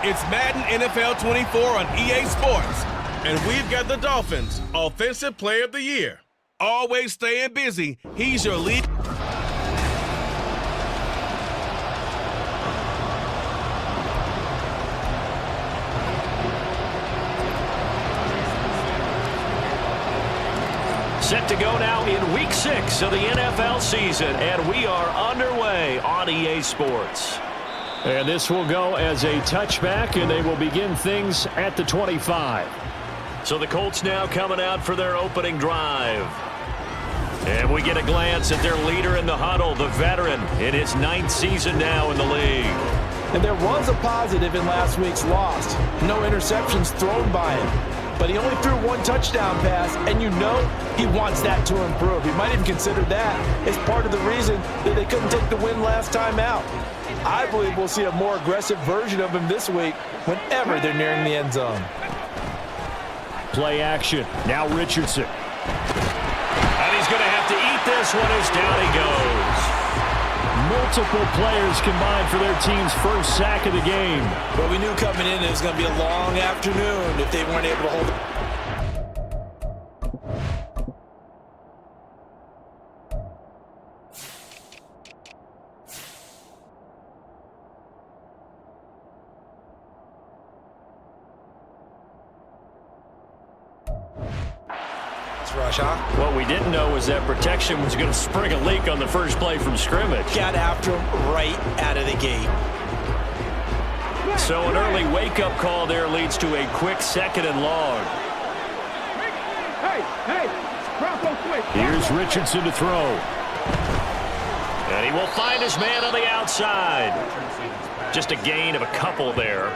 It's Madden NFL 24 on EA Sports, and we've got the Dolphins Offensive Player of the Year. Always staying busy, he's your lead. Set to go now in Week 6 of the NFL season, and we are underway on EA Sports. And this will go as a touchback, and they will begin things at the 25. So the Colts now coming out for their opening drive. And we get a glance at their leader in the huddle, the veteran, in his 9th season now in the league. And there was a positive in last week's loss. No interceptions thrown by him. But he only threw one touchdown pass, and you know he wants that to improve. He might even consider that as part of the reason that they couldn't take the win last time out. I believe we'll see a more aggressive version of him this week whenever they're nearing the end zone. Play action. Now Richardson. And he's going to have to eat this one as down he goes. Multiple players combined for their team's first sack of the game. But we knew coming in it was going to be a long afternoon if they weren't able to hold it. Rush, huh? What we didn't know was that protection was going to spring a leak on the first play from scrimmage. Got after him right out of the gate. So an early wake-up call there leads to a quick 2nd and long. Here's Richardson to throw. And he will find his man on the outside. Just a gain of a couple there.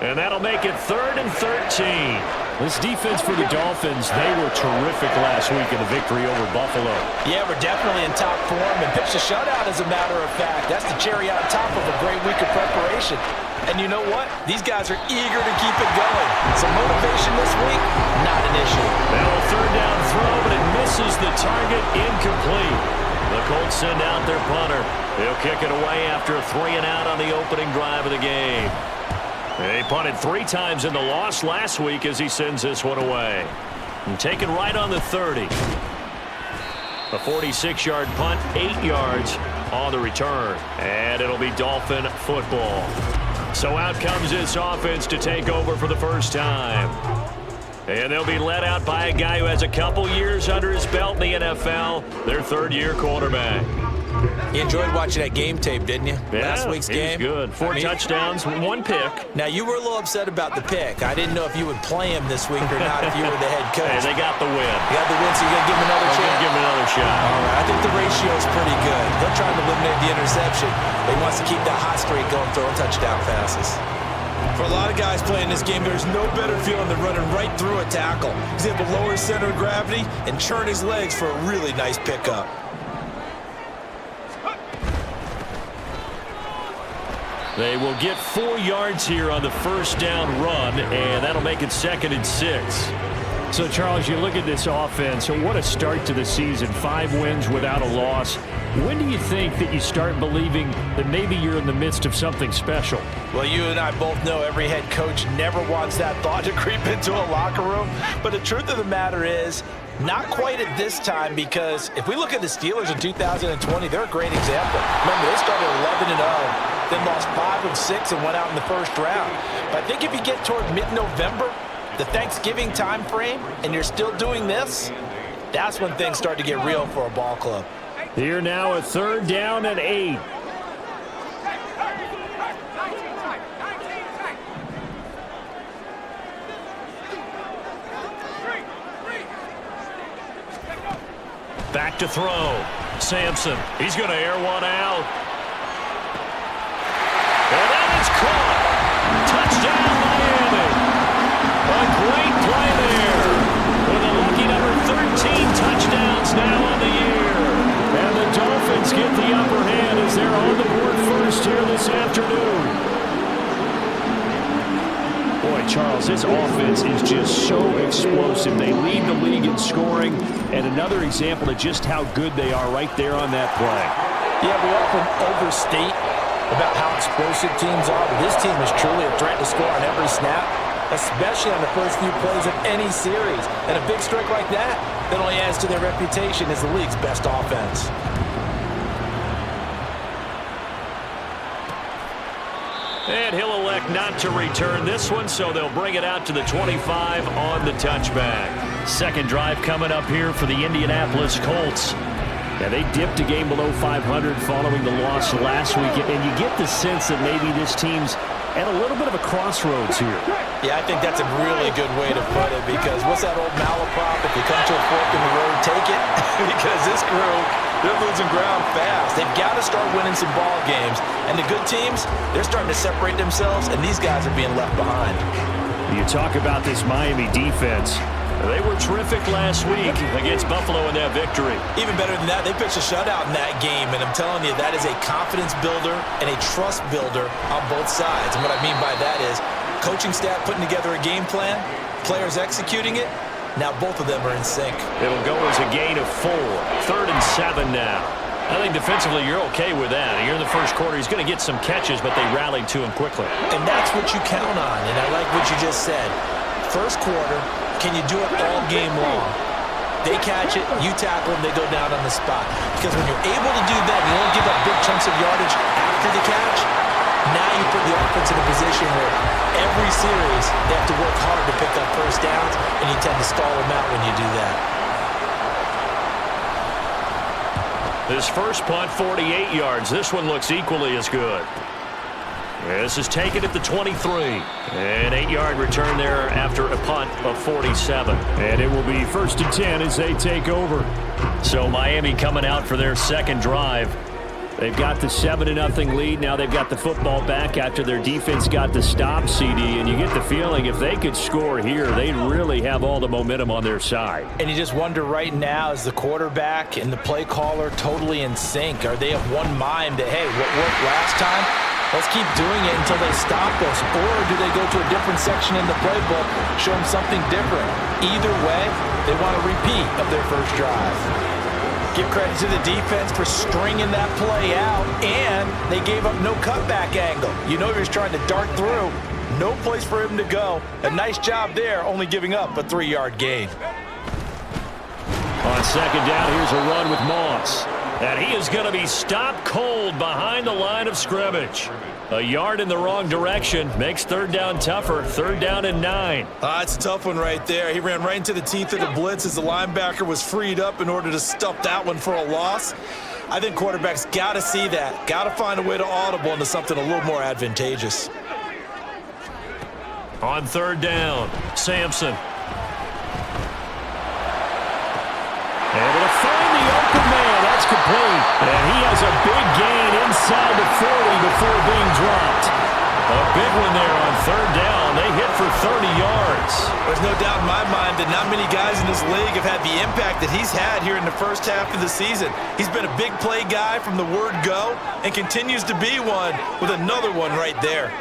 And that'll make it 3rd and 13. This defense for the Dolphins, they were terrific last week in the victory over Buffalo. Yeah, we're definitely in top form and pitched a shutout, as a matter of fact. That's the cherry on top of a great week of preparation. And you know what? These guys are eager to keep it going. Some motivation this week, not an issue. Now a 3rd down throw, but it misses the target, incomplete. The Colts send out their punter. They'll kick it away after a 3-and-out on the opening drive of the game. He punted 3 times in the loss last week as he sends this one away. And taken right on the 30. A 46-yard punt, 8 yards on the return. And it'll be Dolphin football. So out comes this offense to take over for the first time. And they'll be led out by a guy who has a couple years under his belt in the NFL, their 3rd-year quarterback. You enjoyed watching that game tape, didn't you? Yeah, Last week's game. Good. 4 touchdowns, 1 pick. Now, you were a little upset about the pick. I didn't know if you would play him this week or not if you were the head coach. Hey, they got the win. You got the win, so you're going to give him another chance? Give him another shot. All right, I think the ratio is pretty good. They're trying to eliminate the interception. He wants to keep that hot streak going, throwing touchdown passes. For a lot of guys playing this game, there's no better feeling than running right through a tackle. He's able to lower his center of gravity and churn his legs for a really nice pickup. They will get 4 yards here on the 1st down run, and that'll make it 2nd and 6. So, Charles, you look at this offense, so what a start to the season. 5 wins without a loss. When do you think that you start believing that maybe you're in the midst of something special? Well, you and I both know every head coach never wants that thought to creep into a locker room. But the truth of the matter is, not quite at this time, because if we look at the Steelers in 2020, they're a great example. Remember, they started 11-0, then lost 5-6 and went out in the 1st round. But I think if you get toward mid-November, the Thanksgiving time frame, and you're still doing this, that's when things start to get real for a ball club. Here now, a 3rd down and 8. Back to throw. Sampson. He's going to air one out. And that is caught. Touchdown, Miami. A great play there. With a lucky number 13 touchdowns now on the year. And the Dolphins get the upper hand as they're on the board first here this afternoon. Boy, Charles, this offense is just so explosive. They lead the league in scoring, and another example of just how good they are right there on that play. Yeah, we often overstate about how explosive teams are, but this team is truly a threat to score on every snap, especially on the first few plays of any series. And a big strike like that only adds to their reputation as the league's best offense. And he'll elect not to return this one, so they'll bring it out to the 25 on the touchback. Second drive coming up here for the Indianapolis Colts. Now, they dipped a game below 500 following the loss last week, and you get the sense that maybe this team's at a little bit of a crossroads here. Yeah, I think that's a really good way to put it, because what's that old malaprop? If you come to a fork in the road, take it. Because this crew, they're losing ground fast. They've got to start winning some ball games. And the good teams, they're starting to separate themselves, and these guys are being left behind. You talk about this Miami defense. They were terrific last week against Buffalo in that victory. Even better than that, they pitched a shutout in that game, and I'm telling you, that is a confidence builder and a trust builder on both sides. And what I mean by that is coaching staff putting together a game plan, players executing it. Now both of them are in sync. It'll go as a gain of 4. 3rd and 7 now. I think defensively you're okay with that. You're in the first quarter. He's going to get some catches, but they rallied to him quickly. And that's what you count on, and I like what you just said. First quarter, can you do it all game long? They catch it, you tackle them, they go down on the spot. Because when you're able to do that, you don't give up big chunks of yardage after the catch, now you put the offense in a position where every series they have to work hard to pick up first downs, and you tend to stall them out when you do that. This first punt, 48 yards. This one looks equally as good. This is taken at the 23. An 8-yard return there after a punt of 47. And it will be 1st and 10 as they take over. So Miami coming out for their second drive. They've got the 7-0 lead. Now they've got the football back after their defense got the stop, CD. And you get the feeling if they could score here, they'd really have all the momentum on their side. And you just wonder right now, is the quarterback and the play caller totally in sync? Are they of one mind that, hey, what worked last time? Let's keep doing it until they stop us. Or do they go to a different section in the playbook, show them something different? Either way, they want a repeat of their first drive. Give credit to the defense for stringing that play out, and they gave up no cutback angle. You know he was trying to dart through. No place for him to go. A nice job there, only giving up a 3-yard gain. On second down, here's a run with Moss. And he is going to be stopped cold behind the line of scrimmage. A yard in the wrong direction makes 3rd down tougher. 3rd down and 9. It's a tough one right there. He ran right into the teeth of the blitz as the linebacker was freed up in order to stuff that one for a loss. I think quarterbacks got to see that. Got to find a way to audible into something a little more advantageous. On 3rd down, Sampson. Able to find the open man. That's complete. And he has a big gain inside the 40 before being dropped. A big one there on 3rd down. They hit for 30 yards. There's no doubt in my mind that not many guys in this league have had the impact that he's had here in the first half of the season. He's been a big play guy from the word go and continues to be one with another one right there.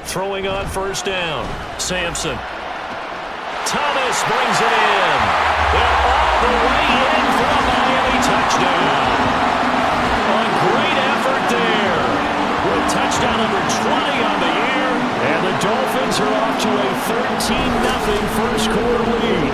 Throwing on 1st down, Sampson. Thomas brings it in. They're all the way in for a Miami touchdown. A great effort there. With touchdown number 20 on the year. And the Dolphins are off to a 13-0 first quarter lead.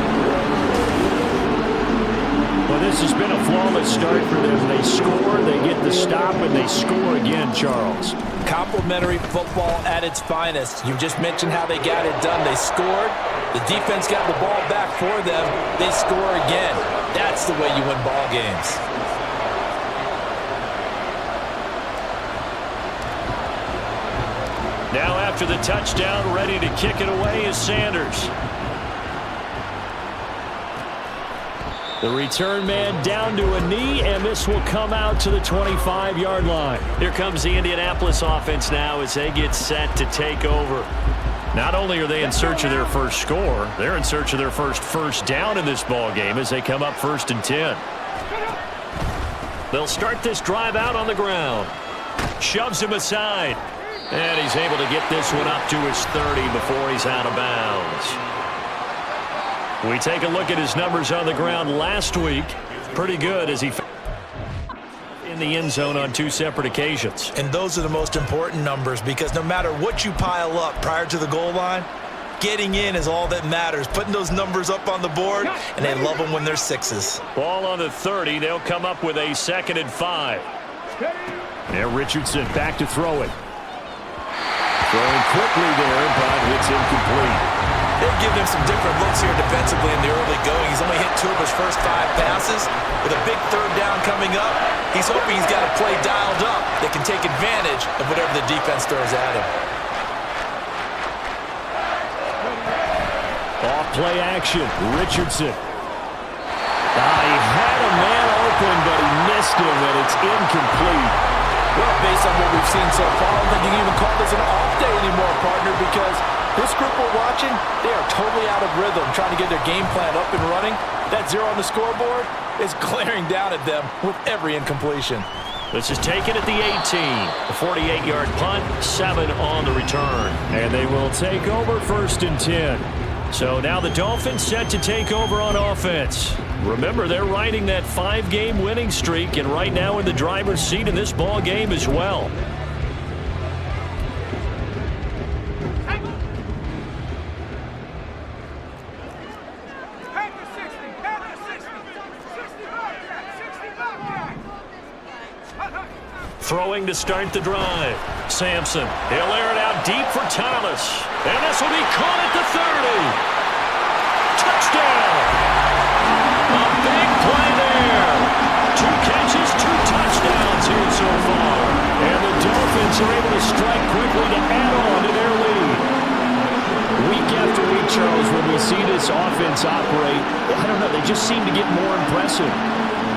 Well, this has been a flawless start for them. They score, they get the stop, and they score again, Charles. Complimentary football at its finest. You just mentioned how they got it done. They scored. The defense got the ball back for them. They score again. That's the way you win ball games. Now after the touchdown, ready to kick it away is Sanders. The return man down to a knee, and this will come out to the 25-yard line. Here comes the Indianapolis offense now as they get set to take over. Not only are they in search of their first score, they're in search of their first down in this ball game as they come up 1st and 10. They'll start this drive out on the ground. Shoves him aside. And he's able to get this one up to his 30 before he's out of bounds. We take a look at his numbers on the ground last week. pretty good as he in the end zone on 2 separate occasions. And those are the most important numbers, because no matter what you pile up prior to the goal line, getting in is all that matters. Putting those numbers up on the board, and they love them when they're 6s. Ball on the 30. They'll come up with a 2nd and 5. Now Richardson back to throw it. Throwing quickly there, but it's incomplete. They've given him some different looks here defensively in the early going. He's only hit 2 of his first 5 passes. With a big 3rd down coming up, he's hoping he's got a play dialed up that can take advantage of whatever the defense throws at him. Off play action. Richardson. He had a man open, but he missed him, and it's incomplete. Well, based on what we've seen so far, I don't think you can even call this an off day anymore, partner, because this group we're watching, they are totally out of rhythm, trying to get their game plan up and running. That 0 on the scoreboard is glaring down at them with every incompletion. This is taken at the 18. A 48-yard punt, 7 on the return. And they will take over 1st and 10. So now the Dolphins set to take over on offense. Remember, they're riding that 5-game winning streak, and right now in the driver's seat in this ball game as well. Throwing to start the drive. Sampson. He'll air it out deep for Thomas. And this will be caught at the 30. Touchdown. A big play there. 2 catches, 2 touchdowns here so far. And the Dolphins are able to strike quickly to add on to their lead. Week after week, Charles, when we see this offense operate, I don't know, they just seem to get more impressive.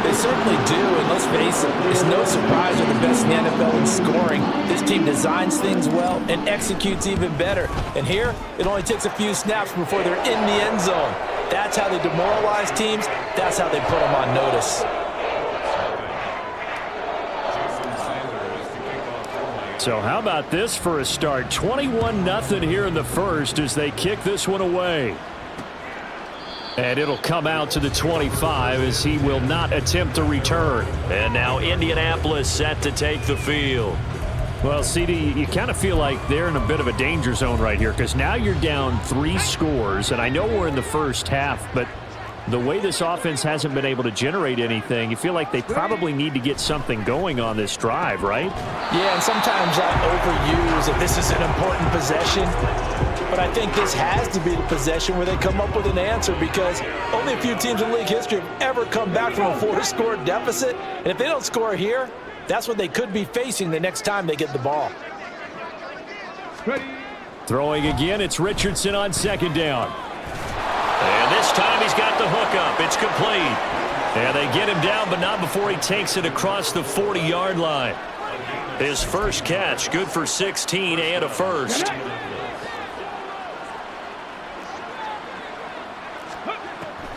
They certainly do, and let's face it, it's no surprise they're the best in the NFL in scoring. This team designs things well and executes even better. And here, it only takes a few snaps before they're in the end zone. That's how they demoralize teams. That's how they put them on notice. So how about this for a start? 21-0 here in the first as they kick this one away. And it'll come out to the 25 as he will not attempt to return. And now Indianapolis set to take the field. Well, CD, you kind of feel like they're in a bit of a danger zone right here because now you're down 3 scores. And I know we're in the first half, but the way this offense hasn't been able to generate anything, you feel like they probably need to get something going on this drive, right? Yeah, and sometimes I overuse that this is an important possession. But I think this has to be the possession where they come up with an answer, because only a few teams in league history have ever come back from a 4-score deficit. And if they don't score here, that's what they could be facing the next time they get the ball. Throwing again, it's Richardson on 2nd down. And this time he's got the hook up. It's complete. And they get him down, but not before he takes it across the 40-yard line. His first catch, good for 16 and a first.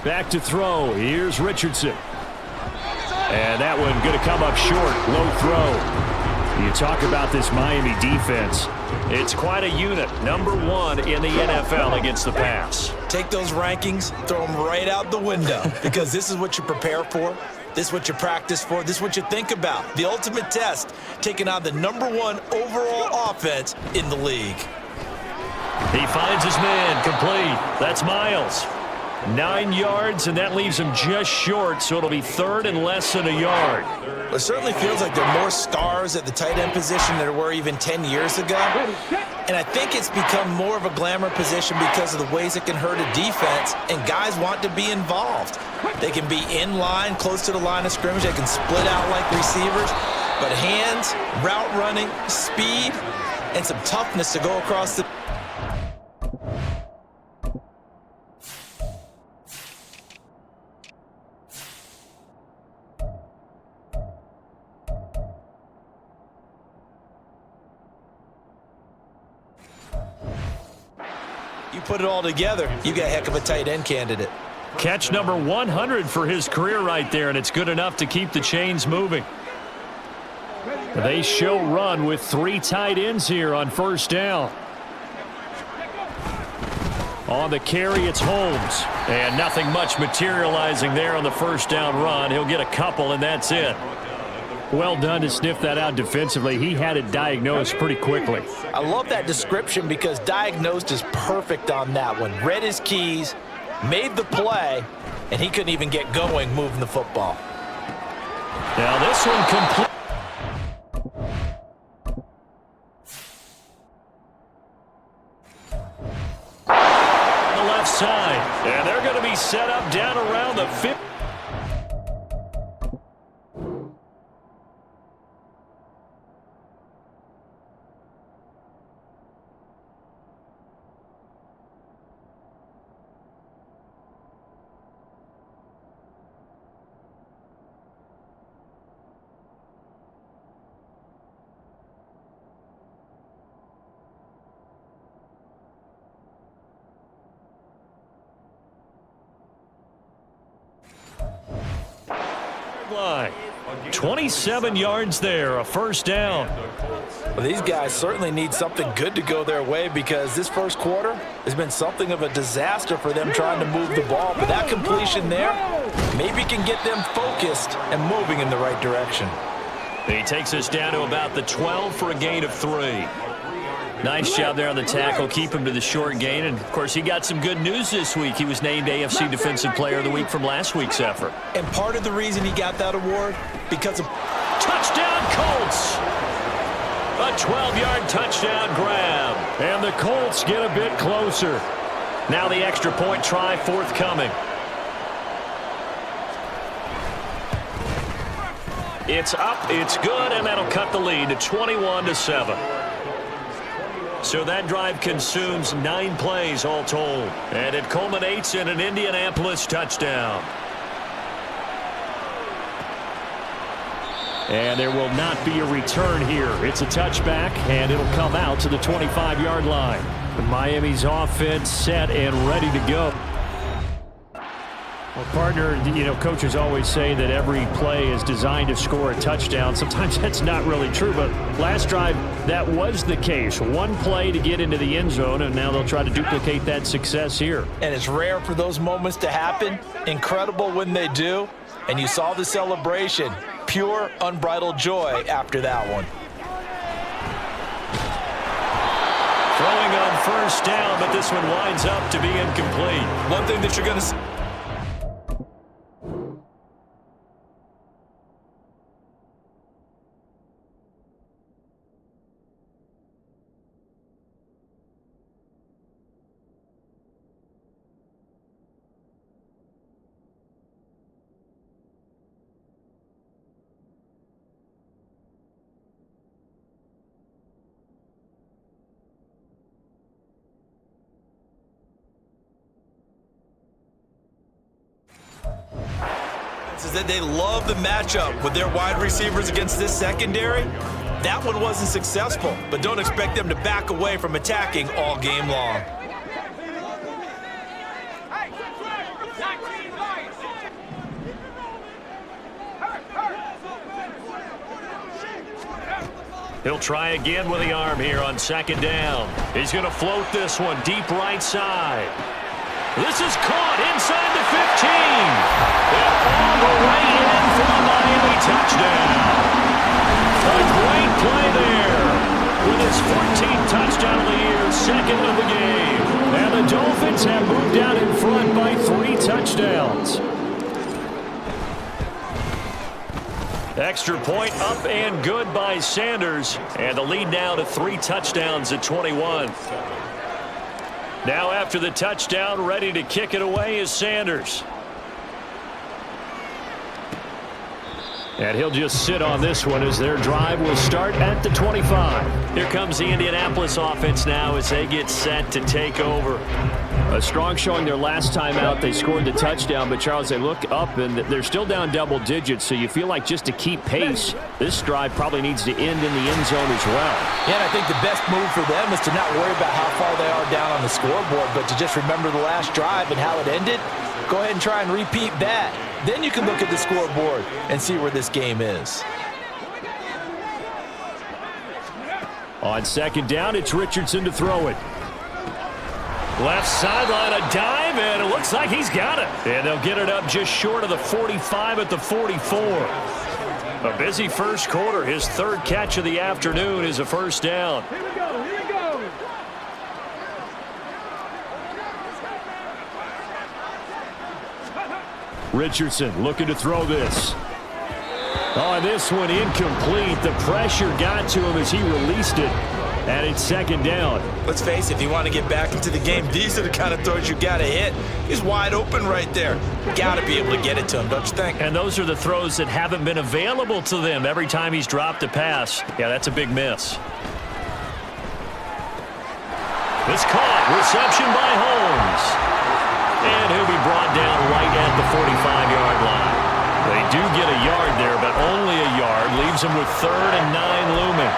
Back to throw. Here's Richardson. And that one going to come up short. Low throw. You talk about this Miami defense. It's quite a unit. Number 1 in the NFL against the pass. Take those rankings, throw them right out the window, because this is what you prepare for. This is what you practice for. This is what you think about. The ultimate test, taking on the number 1 overall offense in the league. He finds his man. Complete. That's Miles. 9 yards, and that leaves him just short, so it'll be 3rd and less than a yard. It certainly feels like there are more stars at the tight end position than there were even 10 years ago. And I think it's become more of a glamour position because of the ways it can hurt a defense, and guys want to be involved. They can be in line, close to the line of scrimmage. They can split out like receivers. But hands, route running, speed, and some toughness to go across the... You put it all together, you got a heck of a tight end candidate. Catch number 100 for his career right there, and it's good enough to keep the chains moving. They show run with 3 tight ends here on 1st down. On the carry, it's Holmes. And nothing much materializing there on the first down run. He'll get a couple, and that's it. Well done to sniff that out defensively. He had it diagnosed pretty quickly. I love that description because diagnosed is perfect on that one. Read his keys, made the play, and he couldn't even get going moving the football. Now this one complete. The left side. And they're going to be set up down around the 50. Line. 27 yards there, a first down. Well, these guys certainly need something good to go their way because this first quarter has been something of a disaster for them trying to move the ball. But that completion there maybe can get them focused and moving in the right direction. He takes us down to about the 12 for a gain of 3. Nice job there on the tackle. Keep him to the short gain. And, of course, he got some good news this week. He was named AFC Defensive Player of the Week from last week's effort. And part of the reason he got that award, because of touchdown Colts. A 12-yard touchdown grab. And the Colts get a bit closer. Now the extra point try forthcoming. It's up, it's good, and that'll cut the lead to 21-7. So that drive consumes 9 plays all told. And it culminates in an Indianapolis touchdown. And there will not be a return here. It's a touchback, and it'll come out to the 25-yard line. Miami's offense set and ready to go. Well, partner, you know, coaches always say that every play is designed to score a touchdown. Sometimes that's not really true, but last drive, that was the case. One play to get into the end zone, and now they'll try to duplicate that success here. And it's rare for those moments to happen. Incredible when they do. And you saw the celebration. Pure, unbridled joy after that one. Throwing on first down, but this one winds up to be incomplete. One thing that you're going to see. Is that they love the matchup with their wide receivers against this secondary. That one wasn't successful, but don't expect them to back away from attacking all game long. He'll try again with the arm here on second down. He's going to float this one deep right side. This is caught inside the 15. And all the way in for the Miami touchdown. A great play there. With his 14th touchdown of the year, second of the game. And the Dolphins have moved out in front by 3 touchdowns. Extra point up and good by Sanders. And the lead now to 3 touchdowns at 21. Now after the touchdown, ready to kick it away is Sanders. And he'll just sit on this one as their drive will start at the 25. Here comes the Indianapolis offense now as they get set to take over. A strong showing their last time out. They scored the touchdown, but Charles, they look up and they're still down double digits, so you feel like just to keep pace, this drive probably needs to end in the end zone as well. Yeah, and I think the best move for them is to not worry about how far they are down on the scoreboard, but to just remember the last drive and how it ended. Go ahead and try and repeat that. Then you can look at the scoreboard and see where this game is. On second down, it's Richardson to throw it. Left sideline, a dive, and it looks like he's got it. And they'll get it up just short of the 45 at the 44. A busy first quarter. His third catch of the afternoon is a first down. Here we go, here we go. Richardson looking to throw this. Oh, this one incomplete. The pressure got to him as he released it. And it's second down. Let's face it, if you want to get back into the game, these are the kind of throws you got to hit. He's wide open right there. Got to be able to get it to him, don't you think? And those are the throws that haven't been available to them every time he's dropped a pass. Yeah, that's a big miss. It's caught. Reception by Holmes. And he'll be brought down right at the 45-yard line. They do get a yard there, but only a yard. Leaves them with 3rd and 9 looming.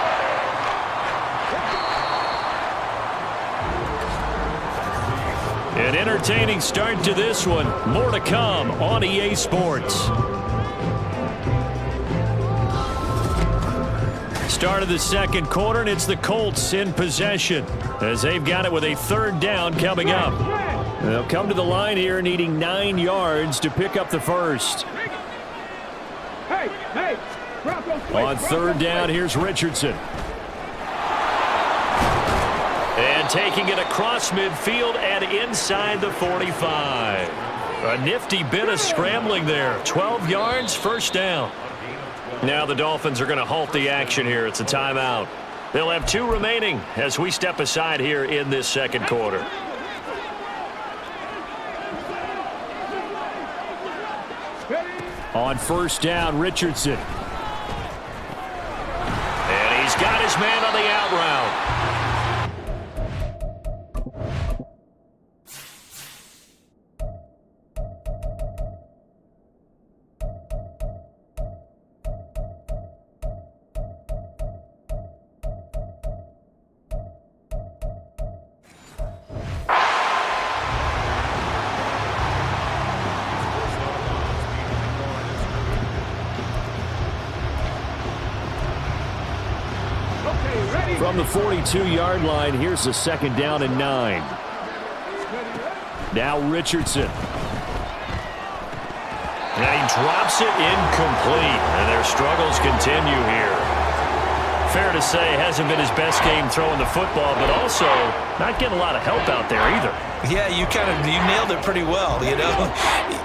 An entertaining start to this one. More to come on EA Sports. Start of the second quarter, and it's the Colts in possession as they've got it with a 3rd down coming up. They'll come to the line here needing 9 yards to pick up the first. Hey, On 3rd down, here's Richardson. And taking it across midfield and inside the 45. A nifty bit of scrambling there. 12 yards, first down. Now the Dolphins are going to halt the action here. It's a timeout. They'll have 2 remaining as we step aside here in this second quarter. On 1st down, Richardson. And he's got his man on the out route. From the 42-yard line, here's the 2nd down and 9. Now Richardson. And he drops it incomplete, and their struggles continue here. Fair to say, hasn't been his best game throwing the football, but also not getting a lot of help out there either. Yeah, you nailed it pretty well, you know.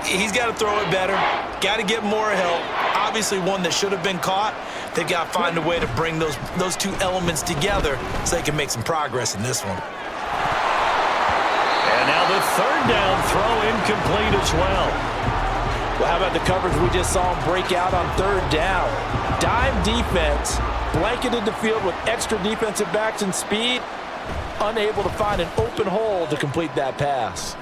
He's got to throw it better, got to get more help. Obviously one that should have been caught. They've got to find a way to bring those 2 elements together so they can make some progress in this one. And now the 3rd down throw incomplete as well. Well, how about the coverage we just saw him break out on 3rd down? Dime defense, blanketed the field with extra defensive backs and speed, unable to find an open hole to complete that pass.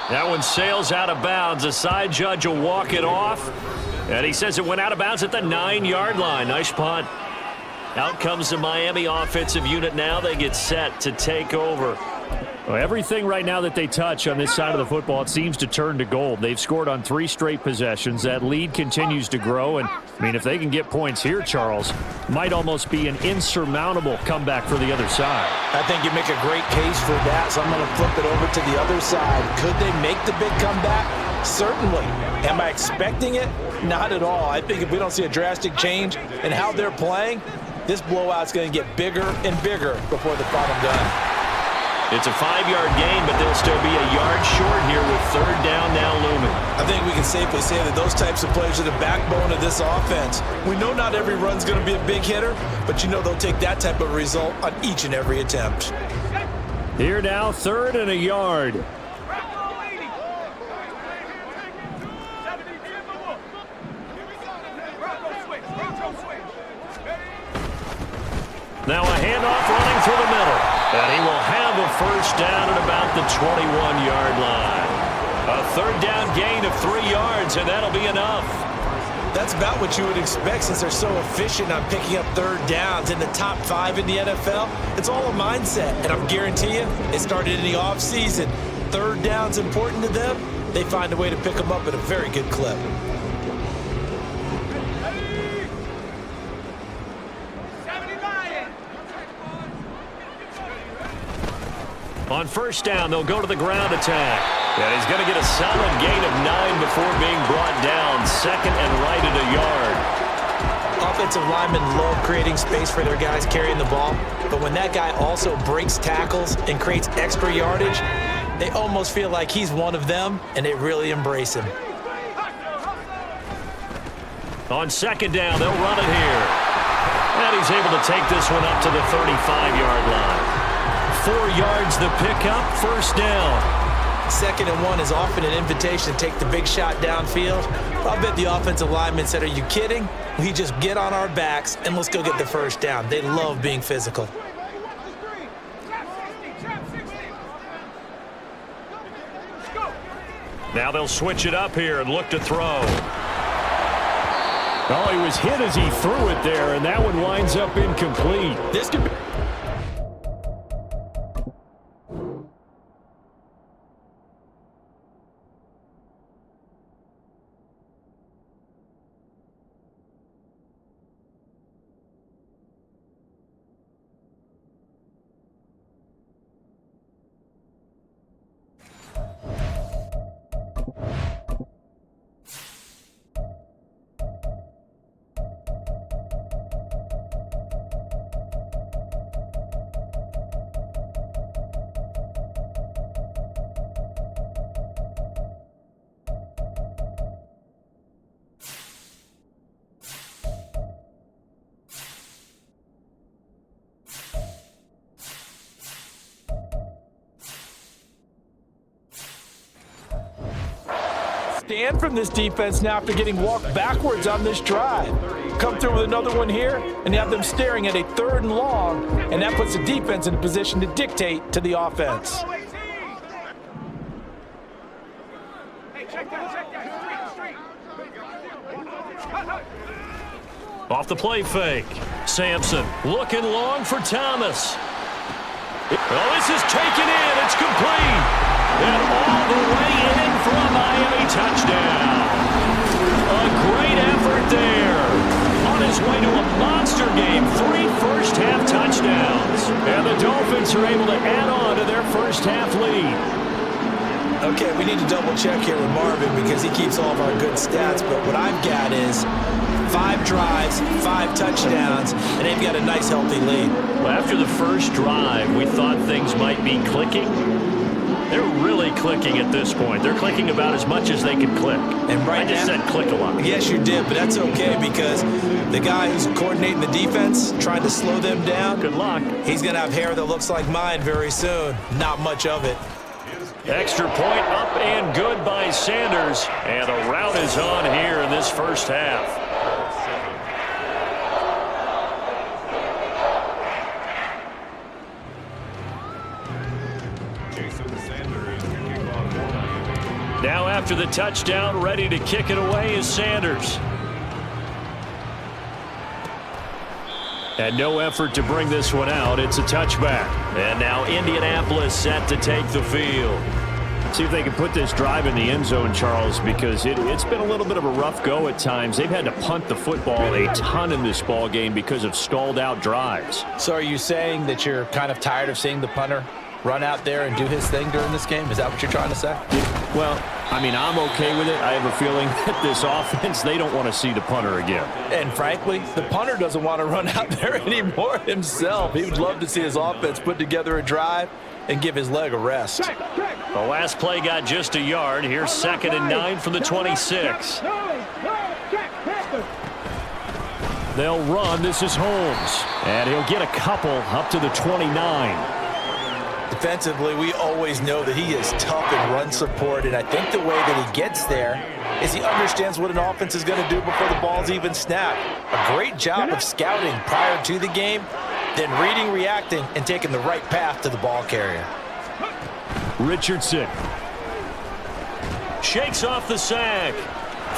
That one sails out of bounds. The side judge will walk it off. And he says it went out of bounds at the 9-yard line. Nice punt. Out comes the Miami offensive unit now. They get set to take over. Well, everything right now that they touch on this side of the football, it seems to turn to gold. They've scored on 3 straight possessions. That lead continues to grow. And, I mean, if they can get points here, Charles, might almost be an insurmountable comeback for the other side. I think you make a great case for that, so I'm going to flip it over to the other side. Could they make the big comeback? Certainly. Am I expecting it? Not at all. I think if we don't see a drastic change in how they're playing, this blowout's going to get bigger and bigger before the final gun. It's a 5-yard gain, but they'll still be a yard short here with 3rd down now looming. I think we can safely say that those types of plays are the backbone of this offense. We know not every run's going to be a big hitter, but you know they'll take that type of result on each and every attempt. Here now, 3rd and a yard. Now a handoff running through the middle. And he will have a first down at about the 21-yard line. A 3rd down gain of 3 yards, and that'll be enough. That's about what you would expect since they're so efficient on picking up 3rd downs in the top 5 in the NFL. It's all a mindset, and I'm guarantee you, it started in the offseason. 3rd down's important to them. They find a way to pick them up at a very good clip. On first down, they'll go to the ground attack. And he's going to get a solid gain of 9 before being brought down. Second and right at a yard. Offensive linemen love creating space for their guys carrying the ball, but when that guy also breaks tackles and creates extra yardage, they almost feel like he's one of them, and they really embrace him. On second down, they'll run it here. And he's able to take this one up to the 35-yard line. 4 yards the pickup, first down. 2nd and 1 is often an invitation to take the big shot downfield. I bet the offensive lineman said, "Are you kidding? We just get on our backs and let's go get the first down." They love being physical. Now they'll switch it up here and look to throw. Oh, he was hit as he threw it there, and that one winds up incomplete. This could be... stand from this defense now after getting walked backwards on this drive. Come through with another one here, and you have them staring at a 3rd and long, and that puts the defense in a position to dictate to the offense. Off the play fake. Sampson looking long for Thomas. Oh, this is taken in. It's complete. And all the way in for a Miami touchdown. A great effort there. On his way to a monster game, 3 first-half touchdowns. And the Dolphins are able to add on to their first-half lead. Okay, we need to double-check here with Marvin because he keeps all of our good stats, but what I've got is 5 drives, 5 touchdowns, and they've got a nice, healthy lead. Well, after the first drive, we thought things might be clicking. They're really clicking at this point. They're clicking about as much as they can click. And right I just said click a lot. Yes, you did, but that's okay because the guy who's coordinating the defense, trying to slow them down, Good luck. He's going to have hair that looks like mine very soon. Not much of it. Extra point up and good by Sanders. And a rout is on here in this first half. Now after the touchdown, ready to kick it away is Sanders. And no effort to bring this one out. It's a touchback. And now Indianapolis set to take the field. See if they can put this drive in the end zone, Charles, because it's been a little bit of a rough go at times. They've had to punt the football a ton in this ball game because of stalled out drives. So are you saying that you're kind of tired of seeing the punter run out there and do his thing during this game? Is that what you're trying to say? Well, I mean, I'm okay with it. I have a feeling that this offense, they don't want to see the punter again. And frankly, the punter doesn't want to run out there anymore himself. He would love to see his offense put together a drive and give his leg a rest. The last play got just a yard. Here's 2nd and 9 from the 26. They'll run. This is Holmes. And he'll get a couple up to the 29. Defensively, we always know that he is tough in run support, and I think the way that he gets there is he understands what an offense is going to do before the ball's even snapped. A great job of scouting prior to the game, then reading, reacting, and taking the right path to the ball carrier. Richardson. Shakes off the sack.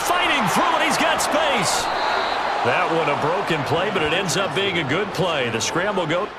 Fighting through it. He's got space. That one a broken play, but it ends up being a good play. The scramble goes.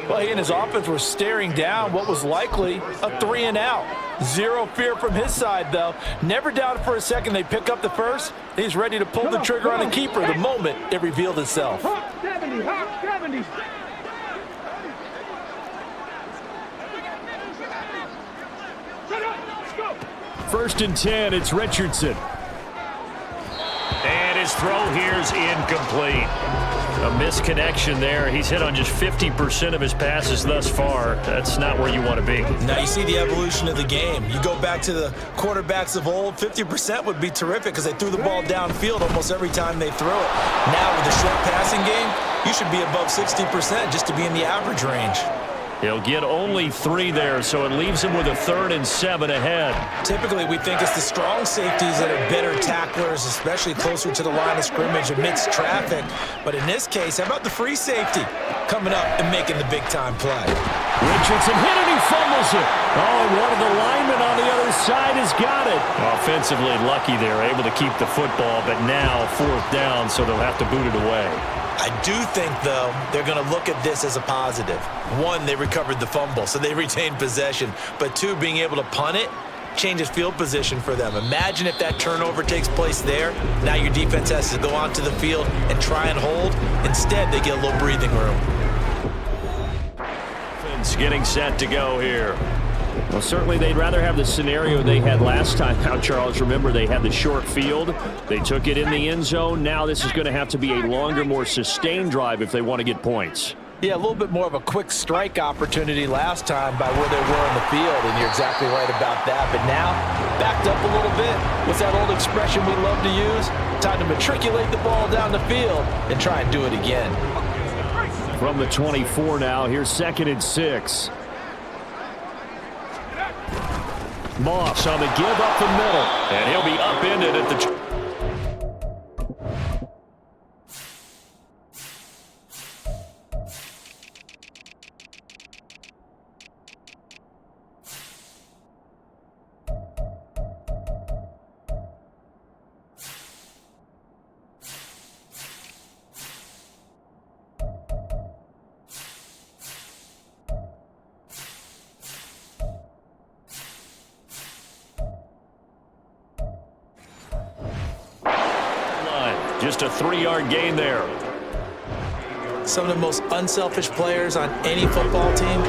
Well, he and his offense were staring down what was likely a 3 and out. Zero fear from his side, though. Never doubted for a second they pick up the first. He's ready to pull the trigger on the keeper the moment it revealed itself. 70. First and 10, it's Richardson. And his throw here's incomplete. A misconnection there. He's hit on just 50% of his passes thus far. That's not where you want to be. Now you see the evolution of the game. You go back to the quarterbacks of old, 50% would be terrific because they threw the ball downfield almost every time they threw it. Now with the short passing game, you should be above 60% just to be in the average range. He'll get only 3 there, so it leaves him with a 3rd and 7 ahead. Typically, we think it's the strong safeties that are better tacklers, especially closer to the line of scrimmage amidst traffic. But in this case, how about the free safety coming up and making the big-time play? Richardson hit and he fumbles it. Oh, and one of the linemen on the other side has got it. Offensively lucky they're able to keep the football, but now 4th down, so they'll have to boot it away. I do think, though, they're going to look at this as a positive. 1, they recovered the fumble, so they retained possession. But 2, being able to punt it changes field position for them. Imagine if that turnover takes place there. Now your defense has to go onto the field and try and hold. Instead, they get a little breathing room. Dolphins getting set to go here. Well, certainly they'd rather have the scenario they had last time. Now, Charles, remember they had the short field. They took it in the end zone. Now this is going to have to be a longer, more sustained drive if they want to get points. Yeah, a little bit more of a quick strike opportunity last time by where they were on the field, and you're exactly right about that. But now, backed up a little bit. What's that old expression we love to use? Time to matriculate the ball down the field and try and do it again. From the 24 now, here's 2nd and 6. Moss on the give up the middle. And he'll be upended at the... Just a 3-yard gain there. Some of the most unselfish players on any football team,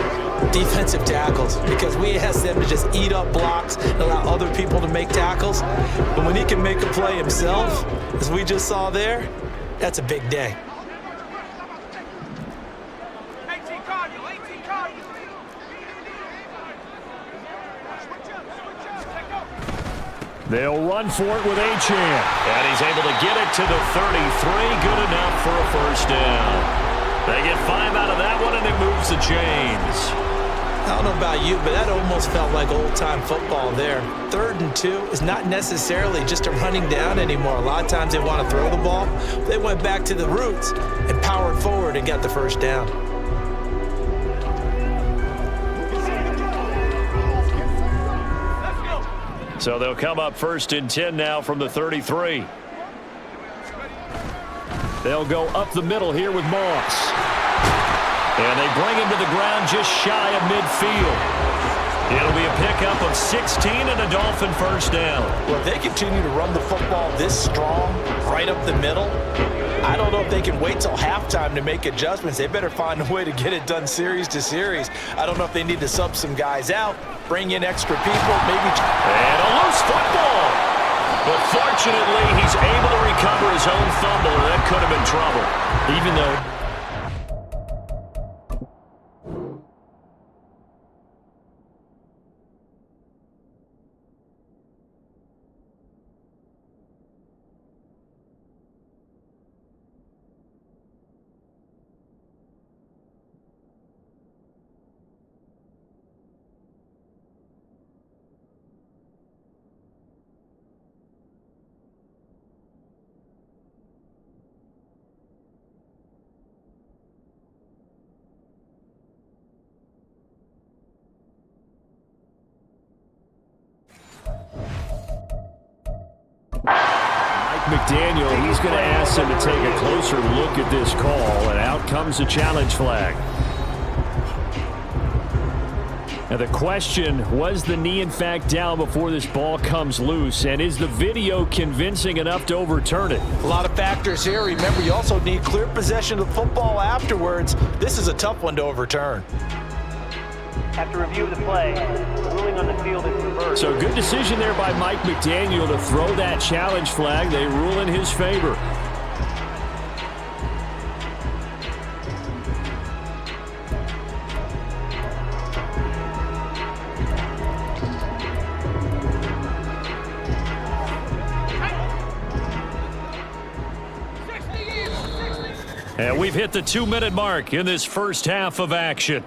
defensive tackles, because we ask them to just eat up blocks and allow other people to make tackles. But when he can make a play himself, as we just saw there, that's a big day. They'll run for it with Achane. And he's able to get it to the 33. Good enough for a 1st down. They get 5 out of that one, and it moves the chains. I don't know about you, but that almost felt like old-time football there. 3rd and 2 is not necessarily just a running down anymore. A lot of times they want to throw the ball. They went back to the roots and powered forward and got the 1st down. So they'll come up 1st and 10 now from the 33. They'll go up the middle here with Moss. And they bring him to the ground just shy of midfield. It'll be a pickup of 16 and a Dolphin 1st down. Well, if they continue to run the football this strong, right up the middle, I don't know if they can wait till halftime to make adjustments. They better find a way to get it done series to series. I don't know if they need to sub some guys out, bring in extra people, maybe. And a loose football. But fortunately, he's able to recover his own fumble, and that could have been trouble. Even though McDaniel, he's going to ask him to take a closer look at this call, and out comes a challenge flag. Now the question, was the knee in fact down before this ball comes loose? And is the video convincing enough to overturn it? A lot of factors here. Remember, you also need clear possession of the football afterwards. This is a tough one to overturn. After review of the play, the ruling on the field is reversed. So good decision there by Mike McDaniel to throw that challenge flag. They rule in his favor. And we've hit the 2-minute mark in this first half of action.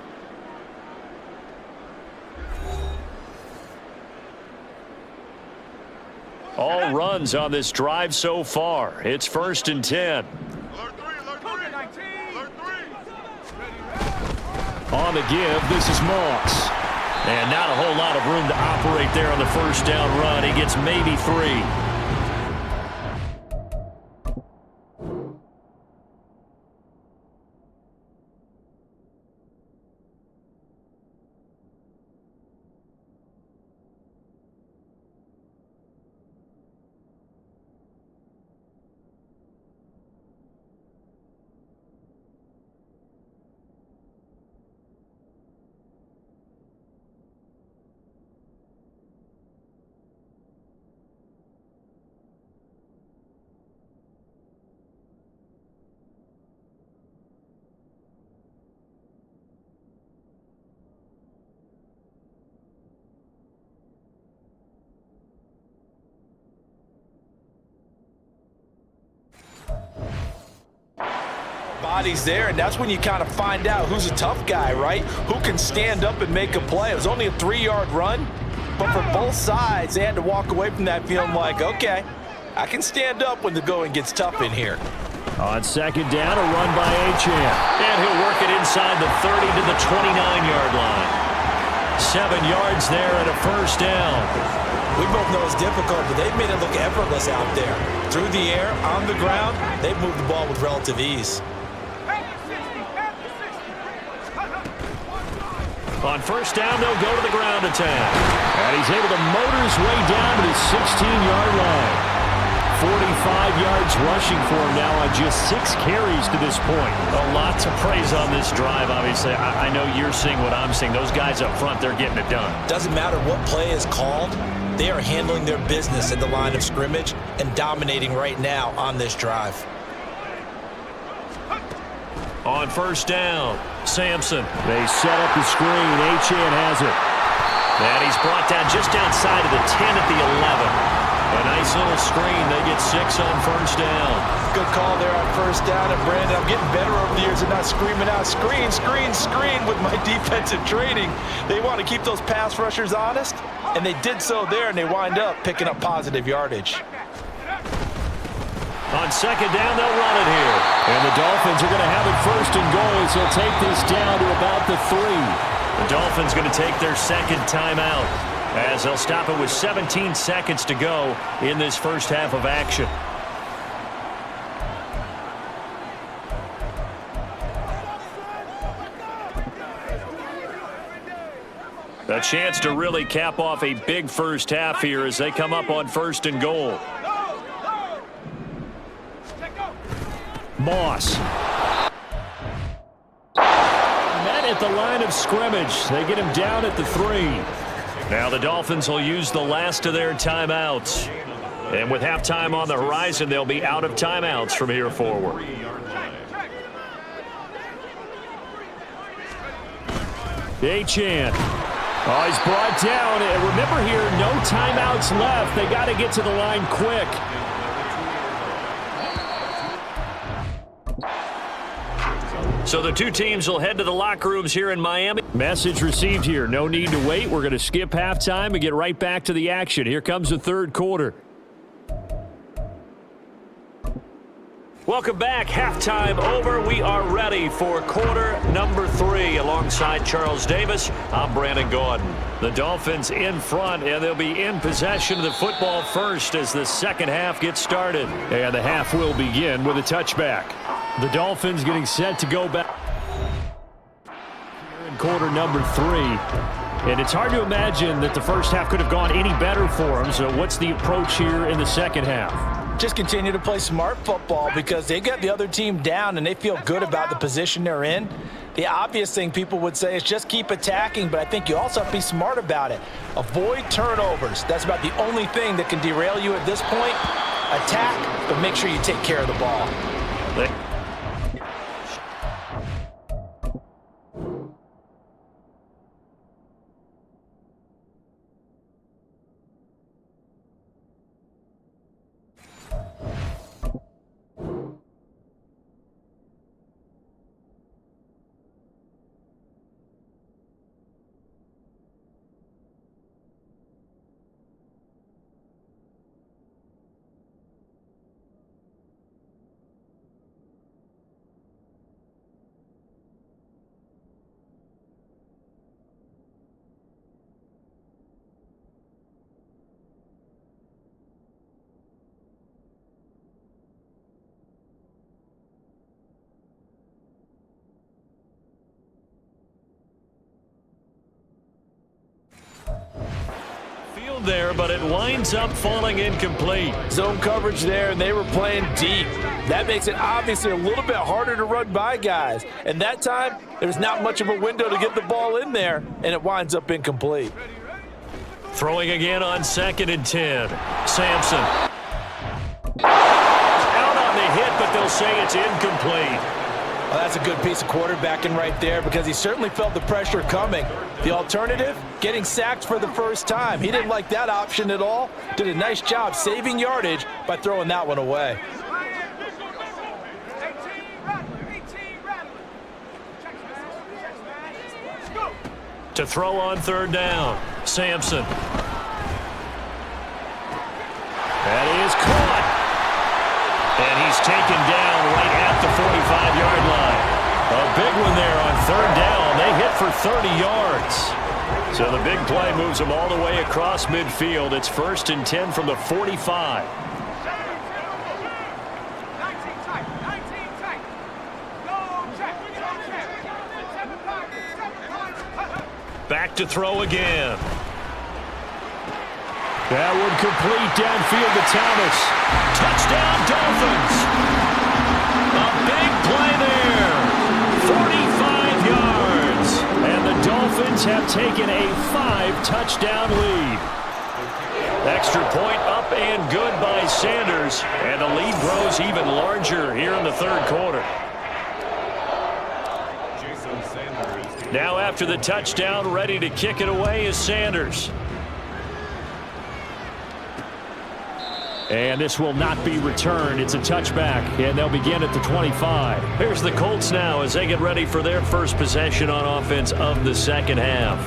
All runs on this drive so far. It's 1st and 10. On the give, this is Moss. And not a whole lot of room to operate there on the first down run. He gets maybe 3. Bodies there, and that's when you kind of find out who's a tough guy, right? Who can stand up and make a play. It was only a 3-yard run, but for both sides, they had to walk away from that feeling like, okay, I can stand up when the going gets tough in here. On second down, a run by Achane. And he'll work it inside the 30 to the 29-yard line. 7 yards there and a first down. We both know it's difficult, but they've made it look effortless out there. Through the air, on the ground, they've moved the ball with relative ease. On first down, they'll go to the ground attack. And he's able to motor his way down to the 16-yard line. 45 yards rushing for him now on just 6 carries to this point. A lot to praise on this drive, obviously. I know you're seeing what I'm seeing. Those guys up front, they're getting it done. Doesn't matter what play is called. They are handling their business at the line of scrimmage and dominating right now on this drive. On first down, Sampson. They set up the screen. Achane has it. And he's brought down just outside of the 10 at the 11. A nice little screen. They get 6 on first down. Good call there on first down. And Brandon, I'm getting better over the years and not screaming out, screen, screen, screen with my defensive training. They want to keep those pass rushers honest, and they did so there, and they wind up picking up positive yardage. On second down, they'll run it here. And the Dolphins are going to have it 1st and goal as they'll take this down to about the 3. The Dolphins going to take their second timeout as they'll stop it with 17 seconds to go in this first half of action. A chance to really cap off a big first half here as they come up on 1st and goal. Moss. Met at the line of scrimmage. They get him down at the 3. Now the Dolphins will use the last of their timeouts. And with halftime on the horizon, they'll be out of timeouts from here forward. Achane. Oh, he's brought down. And remember here, no timeouts left. They got to get to the line quick. So the two teams will head to the locker rooms here in Miami. Message received here. No need to wait. We're going to skip halftime and get right back to the action. Here comes the third quarter. Welcome back. Halftime over. We are ready for quarter number 3. Alongside Charles Davis, I'm Brandon Gordon. The Dolphins in front, and they'll be in possession of the football first as the second half gets started. And the half will begin with a touchback. The Dolphins getting set to go back. Here in quarter number 3. And it's hard to imagine that the first half could have gone any better for them. So what's the approach here in the second half? Just continue to play smart football because they got the other team down and they feel good about the position they're in. The obvious thing people would say is just keep attacking, but I think you also have to be smart about it. Avoid turnovers. That's about the only thing that can derail you at this point. Attack, but make sure you take care of the ball. There, but it winds up falling incomplete. Zone coverage there, and they were playing deep. That makes it obviously a little bit harder to run by guys. And that time, there's not much of a window to get the ball in there, and it winds up incomplete. Throwing again on 2nd and 10. Sampson. Out on the hit, but they'll say it's incomplete. Well, that's a good piece of quarterbacking right there because he certainly felt the pressure coming. The alternative, getting sacked for the first time. He didn't like that option at all. Did a nice job saving yardage by throwing that one away. To throw on 3rd down, Sampson. That is caught. And he's taken down right at the 45-yard line. A big one there on 3rd down. They hit for 30 yards. So the big play moves them all the way across midfield. It's 1st and 10 from the 45. Back to throw again. That one complete downfield to Thomas. Touchdown, Dolphins. A big play there. 45 yards. And the Dolphins have taken a 5-touchdown lead. Extra point up and good by Sanders. And the lead grows even larger here in the 3rd quarter. Now after the touchdown, ready to kick it away is Sanders. And this will not be returned. It's a touchback, and they'll begin at the 25. Here's the Colts now as they get ready for their first possession on offense of the second half.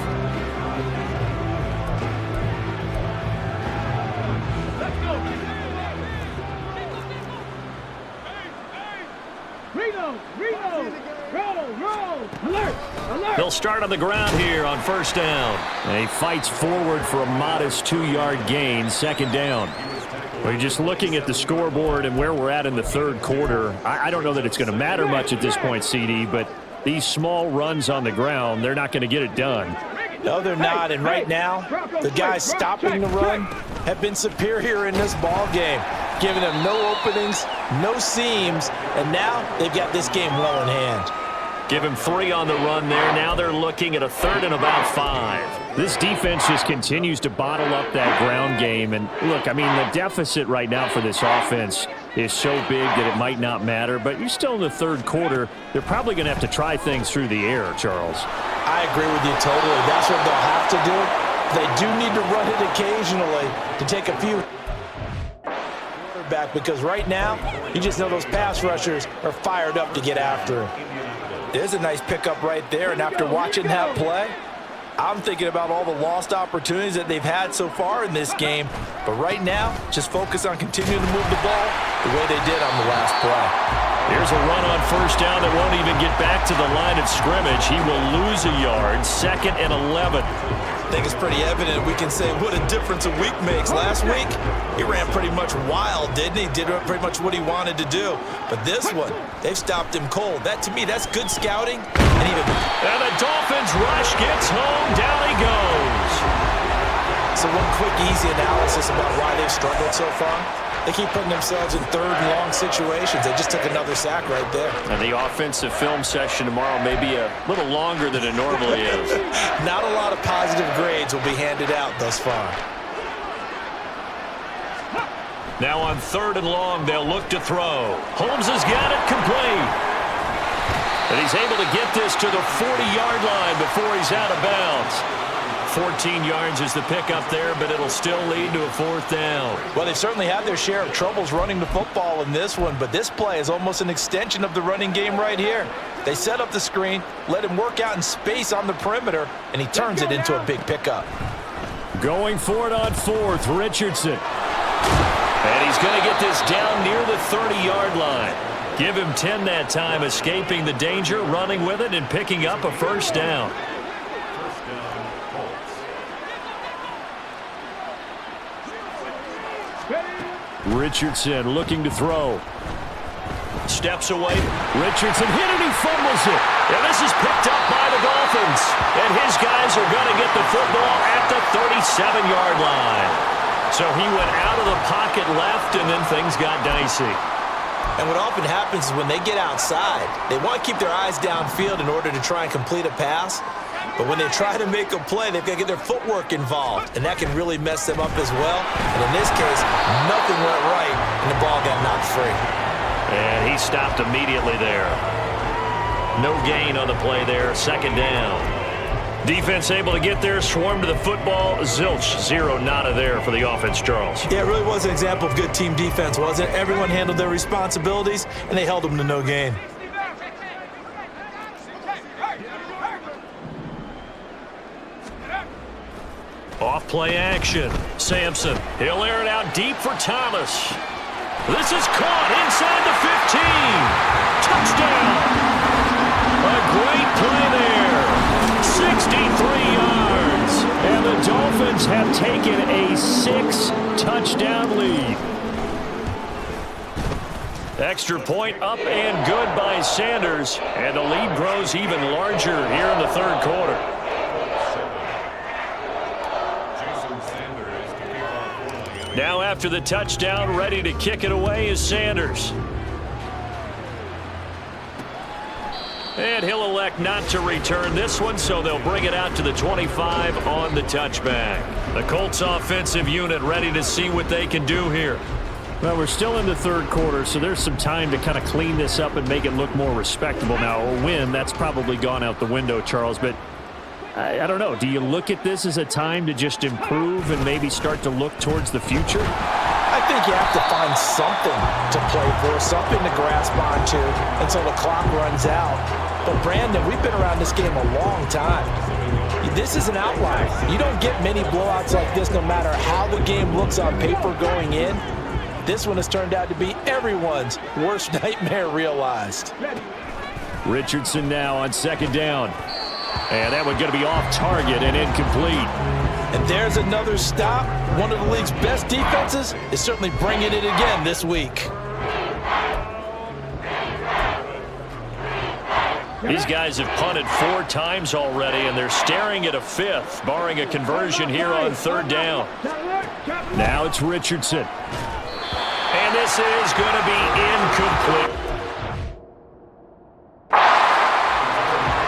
They'll start on the ground here on 1st down. And he fights forward for a modest 2-yard gain, 2nd down. We're just looking at the scoreboard and where we're at in the 3rd quarter. I don't know that it's going to matter much at this point, CD, but these small runs on the ground, they're not going to get it done. No, they're not. And right now, the guys stopping the run have been superior in this ball game, giving them no openings, no seams, and now they've got this game well in hand. Give him 3 on the run there. Now they're looking at a 3rd and about 5. This defense just continues to bottle up that ground game. And look, I mean, the deficit right now for this offense is so big that it might not matter. But you're still in the 3rd quarter. They're probably going to have to try things through the air, Charles. I agree with you totally. That's what they'll have to do. They do need to run it occasionally to take a few back because right now, you just know those pass rushers are fired up to get after him. There's a nice pickup right there, and after watching that play, I'm thinking about all the lost opportunities that they've had so far in this game. But right now, just focus on continuing to move the ball the way they did on the last play. Here's a run on 1st down that won't even get back to the line of scrimmage. He will lose a yard, 2nd and 11. I think it's pretty evident we can say what a difference a week makes. Last week, he ran pretty much wild, didn't he? Did pretty much what he wanted to do. But this one, they've stopped him cold. That, to me, that's good scouting. And the Dolphins rush gets home. Down he goes. one quick, easy analysis about why they've struggled so far. They keep putting themselves in third and long situations. They just took another sack right there. And the offensive film session tomorrow may be a little longer than it normally is. Not a lot of positive grades will be handed out thus far. Now on 3rd and long, they'll look to throw. Holmes has got it complete. And he's able to get this to the 40-yard line before he's out of bounds. 14 yards is the pickup there, but it'll still lead to a 4th down. Well, they've certainly had their share of troubles running the football in this one, but this play is almost an extension of the running game right here. They set up the screen, let him work out in space on the perimeter, and he turns it into a big pickup. Going for it on 4th, Richardson. And he's going to get this down near the 30-yard line. Give him 10 that time, escaping the danger, running with it, and picking up a 1st down. Richardson looking to throw. Steps away. Richardson hit it, he fumbles it. And this is picked up by the Dolphins. And his guys are going to get the football at the 37-yard line. So he went out of the pocket left, and then things got dicey. And what often happens is when they get outside, they want to keep their eyes downfield in order to try and complete a pass. But when they try to make a play, they've got to get their footwork involved, and that can really mess them up as well. And in this case, nothing went right, and the ball got knocked free. And he stopped immediately there. No gain on the play there, 2nd down. Defense able to get there, swarm to the football. Zilch, 0 nada there for the offense, Charles. Yeah, it really was an example of good team defense, wasn't it? Everyone handled their responsibilities, and they held them to no gain. Off play action. Sampson. He'll air it out deep for Thomas. This is caught inside the 15. Touchdown. A great play there. 63 yards. And the Dolphins have taken a 6-touchdown lead. Extra point up and good by Sanders. And the lead grows even larger here in the 3rd quarter. Now after the touchdown, ready to kick it away is Sanders. And he'll elect not to return this one, so they'll bring it out to the 25 on the touchback. The Colts offensive unit ready to see what they can do here. Well, we're still in the 3rd quarter, so there's some time to kind of clean this up and make it look more respectable now. A win, that's probably gone out the window, Charles, but I don't know. Do you look at this as a time to just improve and maybe start to look towards the future? I think you have to find something to play for, something to grasp onto until the clock runs out. But, Brandon, we've been around this game a long time. This is an outlier. You don't get many blowouts like this no matter how the game looks on paper going in. This one has turned out to be everyone's worst nightmare realized. Richardson now on 2nd down. And that one going to be off target and incomplete. And there's another stop. One of the league's best defenses is certainly bringing it again this week. These guys have punted 4 times already, and they're staring at a 5th, barring a conversion here on 3rd down. Now it's Richardson. And this is going to be incomplete.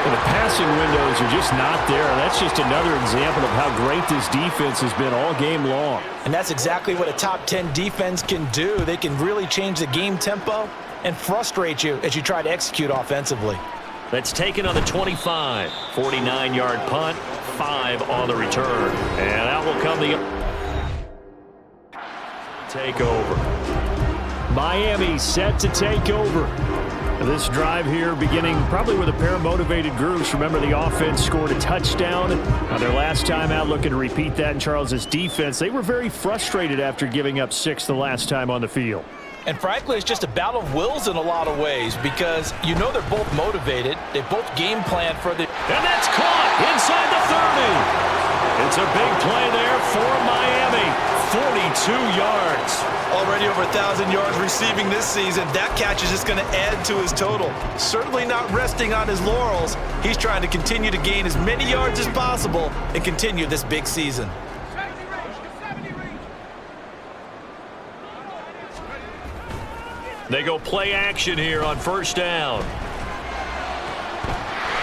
The passing windows are just not there. That's just another example of how great this defense has been all game long. And that's exactly what a top 10 defense can do. They can really change the game tempo and frustrate you as you try to execute offensively. That's taken on the 25. 49-yard punt, 5 on the return. And out will come the takeover. Miami set to take over. This drive here beginning probably with a pair of motivated groups. Remember, the offense scored a touchdown on their last time out, looking to repeat that in Charles's defense. They were very frustrated after giving up 6 the last time on the field. And frankly, it's just a battle of wills in a lot of ways because you know they're both motivated. They both game plan for the... And that's caught inside the 30. It's a big play there for Miami. 42 yards. Already over 1,000 yards receiving this season. That catch is just going to add to his total. Certainly not resting on his laurels. He's trying to continue to gain as many yards as possible and continue this big season. They go play action here on first down.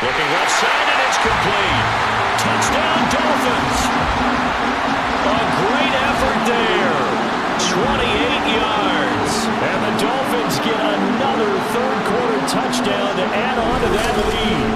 Looking left side, and it's complete. Touchdown, Dolphins. A great effort there. 28 yards. And the Dolphins get another third-quarter touchdown to add on to that lead.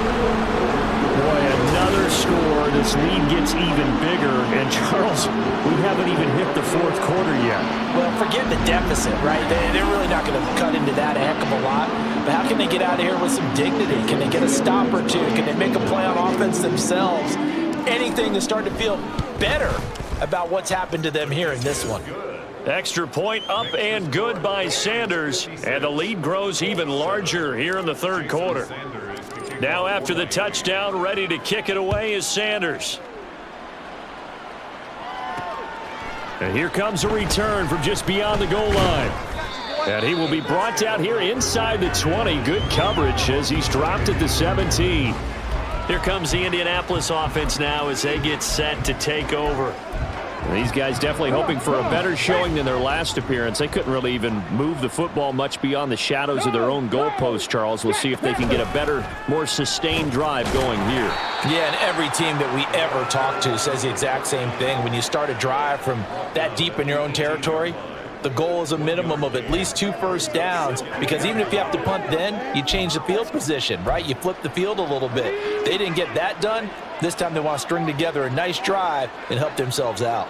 Boy, another score. This lead gets even bigger. And, Charles, we haven't even hit the fourth quarter yet. Well, forget the deficit, right? They're really not going to cut into that a heck of a lot. But how can they get out of here with some dignity? Can they get a stop or two? Can they make a play on offense themselves? Anything to start to feel better about what's happened to them here in this one. Extra point up and good by Sanders. And the lead grows even larger here in the third quarter. Now after the touchdown, ready to kick it away is Sanders. And here comes a return from just beyond the goal line. And he will be brought down here inside the 20. Good coverage as he's dropped at the 17. Here comes the Indianapolis offense now as they get set to take over. These guys definitely hoping for a better showing than their last appearance. They couldn't really even move the football much beyond the shadows of their own goalpost, Charles. We'll see if they can get a better, more sustained drive going here. Yeah, and every team that we ever talk to says the exact same thing. When you start a drive from that deep in your own territory, the goal is a minimum of at least 2 first downs, because even if you have to punt then, you change the field position, right? You flip the field a little bit. They didn't get that done. This time they want to string together a nice drive and help themselves out.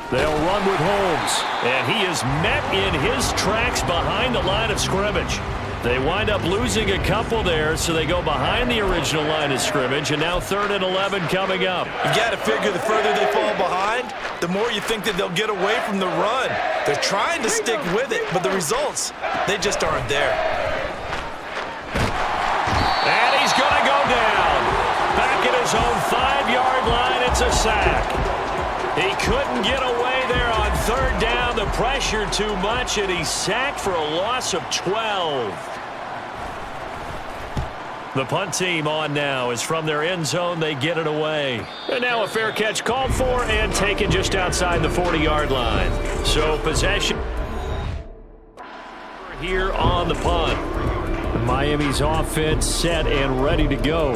They'll run with Holmes, and he is met in his tracks behind the line of scrimmage. They wind up losing a couple there, so they go behind the original line of scrimmage, and now 3rd and 11 coming up. You got to figure the further they fall behind, the more you think that they'll get away from the run. They're trying to stick with it, but the results, they just aren't there. And he's going to go down. Back at his own 5-yard line, it's a sack. He couldn't get away there on 3rd down. The pressure too much, and he's sacked for a loss of 12. The punt team on now is from their end zone. They get it away. And now a fair catch called for and taken just outside the 40-yard line. So possession here on the punt. Miami's offense set and ready to go.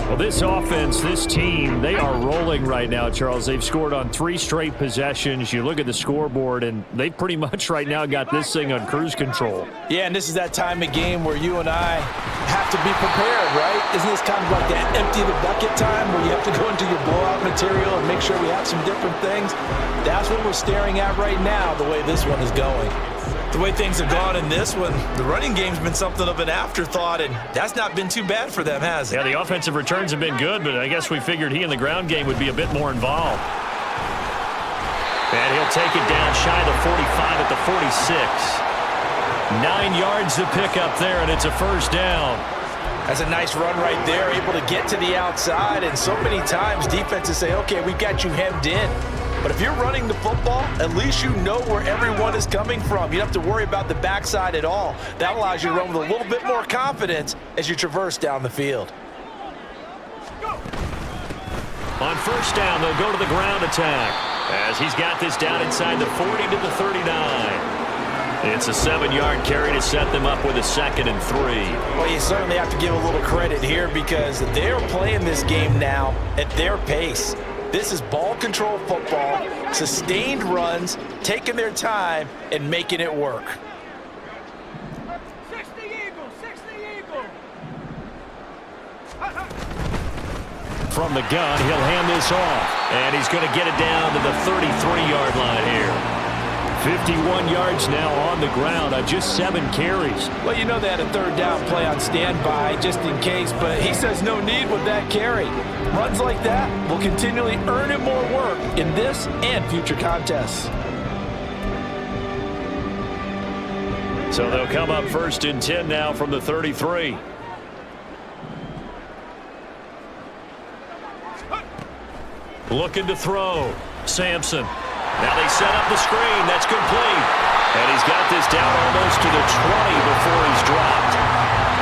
Well, this offense, this team, they are rolling right now, Charles. They've scored on 3 straight possessions. You look at the scoreboard, and they pretty much right now got this thing on cruise control. Yeah, and this is that time of game where you and I have to be prepared, right? Isn't this kind of like that empty the bucket time where you have to go into your blowout material and make sure we have some different things? That's what we're staring at right now, the way this one is going. The way things have gone in this one, the running game's been something of an afterthought, and that's not been too bad for them, has it? Yeah, the offensive returns have been good, but I guess we figured he in the ground game would be a bit more involved. And he'll take it down shy of the 45 at the 46. 9 yards to pick up there, and it's a first down. That's a nice run right there, able to get to the outside, and so many times defenses say, okay, we've got you hemmed in. But if you're running the football, at least you know where everyone is coming from. You don't have to worry about the backside at all. That allows you to run with a little bit more confidence as you traverse down the field. On first down, they'll go to the ground attack as he's got this down inside the 40 to the 39. It's a 7-yard carry to set them up with a 2nd and 3. Well, you certainly have to give a little credit here because they're playing this game now at their pace. This is ball control football, sustained runs, taking their time and making it work. 60 Eagle, 60 Eagle. From the gun, he'll hand this off. And he's going to get it down to the 33-yard line here. 51 yards now on the ground on just 7 carries. Well, you know they had a 3rd down play on standby just in case, but he says no need with that carry. Runs like that will continually earn him more work in this and future contests. So they'll come up 1st and 10 now from the 33. Looking to throw. Sampson. Now they set up the screen. That's complete. And he's got this down almost to the 20 before he's dropped.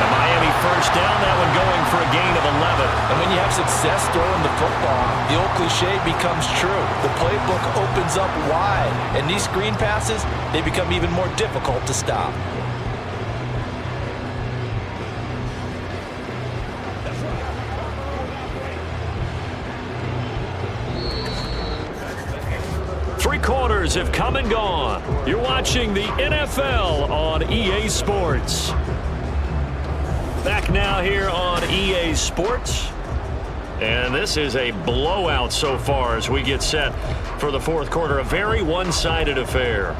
The Miami first down, that one going for a gain of 11. And when you have success throwing the football, the old cliche becomes true. The playbook opens up wide, and these screen passes, they become even more difficult to stop. Three quarters have come and gone. You're watching the NFL on EA Sports. Back now here on EA Sports. And this is a blowout so far as we get set for the fourth quarter. A very one-sided affair.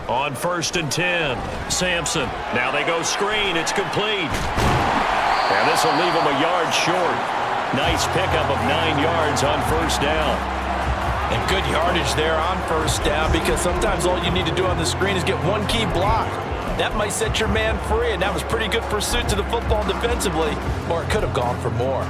On 1st and 10, Sampson. Now they go screen. It's complete. And this will leave them a yard short. Nice pickup of 9 yards on 1st down. And good yardage there on 1st down, because sometimes all you need to do on the screen is get one key block. That might set your man free, and that was pretty good pursuit to the football defensively, or it could have gone for more.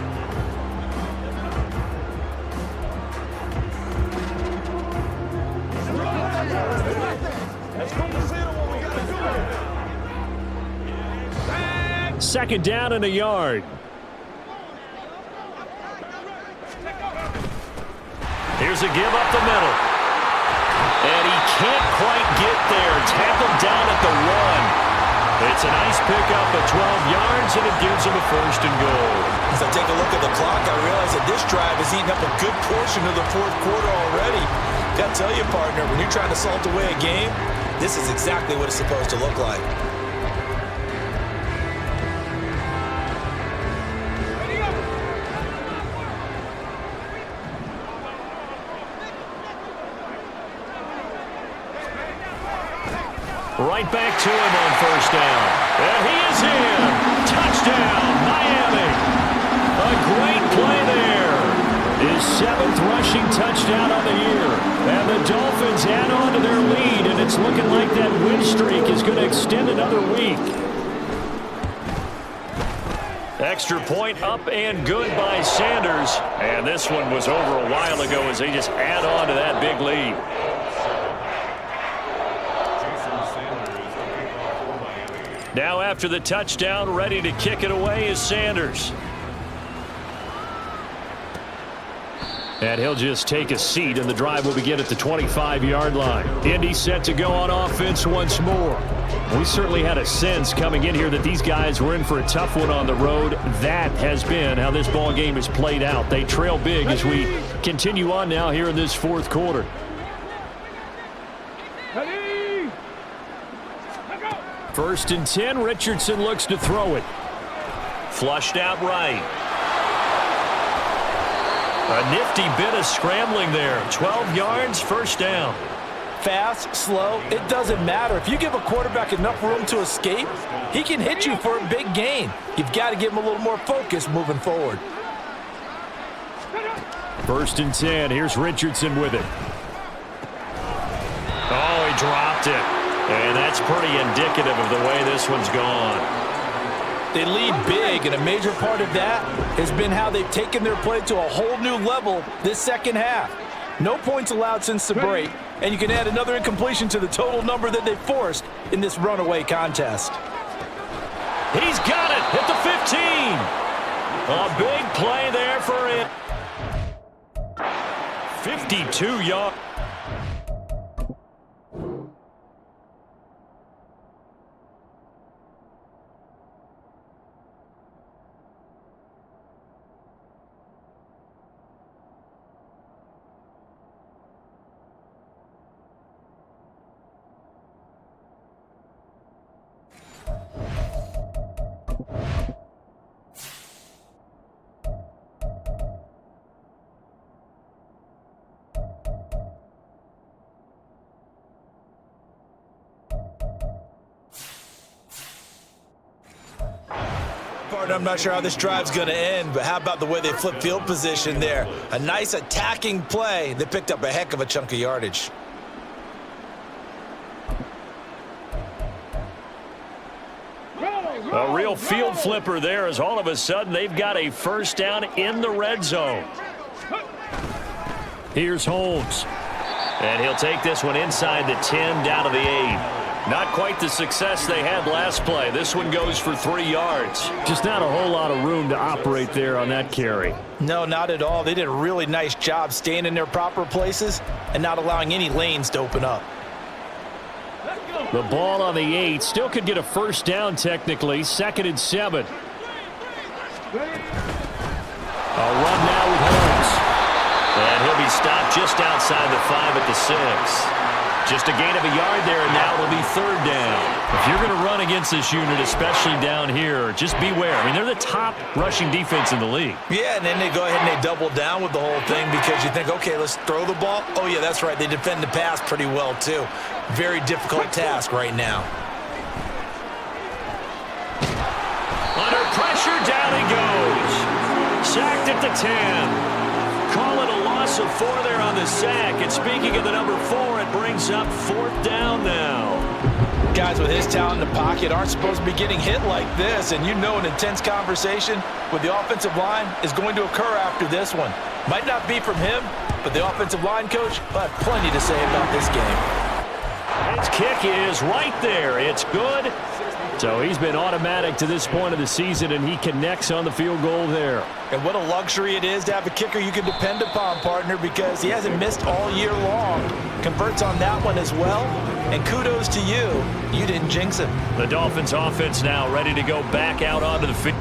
Second down and a yard. Here's a give up the middle. And he can't quite get there. Tackled down at the 1. It's a nice pickup of 12 yards, and it gives him a 1st and goal. As I take a look at the clock, I realize that this drive has eaten up a good portion of the fourth quarter already. Got to tell you, partner, when you're trying to salt away a game, this is exactly what it's supposed to look like. Right back to him on 1st down. And he is in. Touchdown, Miami. A great play there. His 7th rushing touchdown on the year. And the Dolphins add on to their lead, and it's looking like that win streak is going to extend another week. Extra point up and good by Sanders. And this one was over a while ago as they just add on to that big lead. Now after the touchdown, ready to kick it away is Sanders. And he'll just take a seat, and the drive will begin at the 25-yard line. Indy set to go on offense once more. We certainly had a sense coming in here that these guys were in for a tough one on the road. That has been how this ball game has played out. They trail big as we continue on now here in this fourth quarter. First and 10, Richardson looks to throw it. Flushed out right. A nifty bit of scrambling there. 12 yards, 1st down. Fast, slow, it doesn't matter. If you give a quarterback enough room to escape, he can hit you for a big gain. You've got to give him a little more focus moving forward. 1st and 10, here's Richardson with it. Oh, he dropped it. And that's pretty indicative of the way this one's gone. They lead big, and a major part of that has been how they've taken their play to a whole new level this second half. No points allowed since the break, and you can add another incompletion to the total number that they forced in this runaway contest. He's got it at the 15. A big play there for it. 52 yards. I'm not sure how this drive's going to end, but how about the way they flip field position there? A nice attacking play. They picked up a heck of a chunk of yardage. A real field flipper there as all of a sudden they've got a 1st down in the red zone. Here's Holmes. And he'll take this one inside the 10 down to the 8. Not quite the success they had last play. This one goes for 3 yards. Just not a whole lot of room to operate there on that carry. No, not at all. They did a really nice job staying in their proper places and not allowing any lanes to open up. The ball on the 8. Still could get a first down technically. 2nd and 7. A run now with Holmes. And he'll be stopped just outside the 5 at the 6. Just a gain of a yard there, and now it'll be 3rd down. If you're going to run against this unit, especially down here, just beware. I mean, they're the top rushing defense in the league. Yeah, and then they go ahead and they double down with the whole thing because you think, okay, let's throw the ball. Oh, yeah, that's right. They defend the pass pretty well, too. Very difficult task right now. Under pressure, down he goes. Sacked at the 10. Call it a loss of 4 there on the sack. And speaking of the number 4, it brings up 4th down now. Guys with his talent in the pocket aren't supposed to be getting hit like this. And you know an intense conversation with the offensive line is going to occur after this one. Might not be from him, but the offensive line coach will have plenty to say about this game. His kick is right there. It's good. So he's been automatic to this point of the season, and he connects on the field goal there. And what a luxury it is to have a kicker you can depend upon, partner, because he hasn't missed all year long. Converts on that one as well. And kudos to you. You didn't jinx him. The Dolphins offense now ready to go back out onto the field.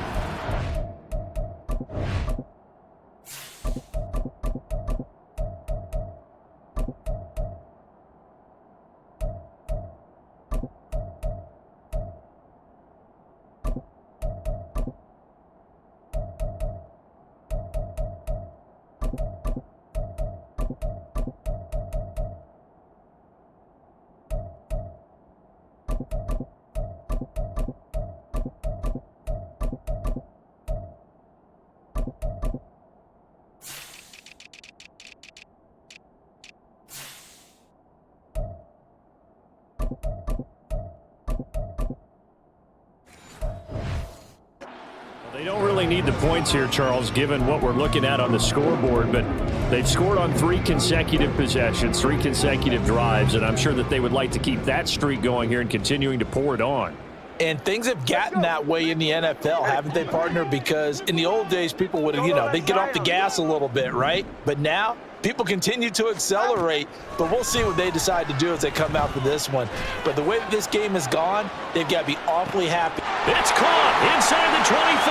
They don't really need the points here, Charles, given what we're looking at on the scoreboard, but they've scored on 3 consecutive possessions, 3 consecutive drives, and I'm sure that they would like to keep that streak going here and continuing to pour it on. And things have gotten that way in the NFL, haven't they, partner? Because in the old days, people would, they'd get off the gas a little bit, right? But now, people continue to accelerate, but we'll see what they decide to do as they come out for this one. But the way that this game has gone, they've got to be awfully happy. It's caught inside the 25.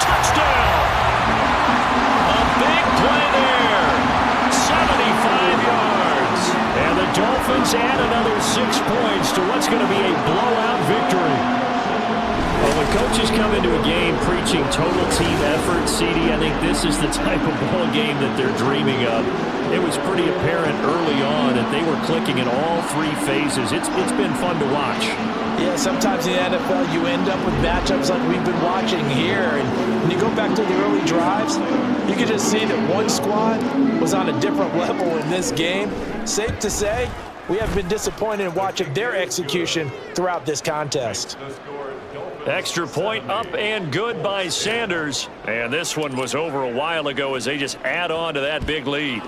Touchdown. A big play there. 75 yards. And the Dolphins add another 6 points to what's going to be a blowout victory. Well, when coaches come into a game preaching total team effort, CD, I think this is the type of ball game that they're dreaming of. It was pretty apparent early on that they were clicking in all 3 phases. It's been fun to watch. Yeah, sometimes in the NFL you end up with matchups like we've been watching here. And when you go back to the early drives, you can just see that one squad was on a different level in this game. Safe to say, we have been disappointed in watching their execution throughout this contest. Extra point up and good by Sanders. And this one was over a while ago as they just add on to that big lead.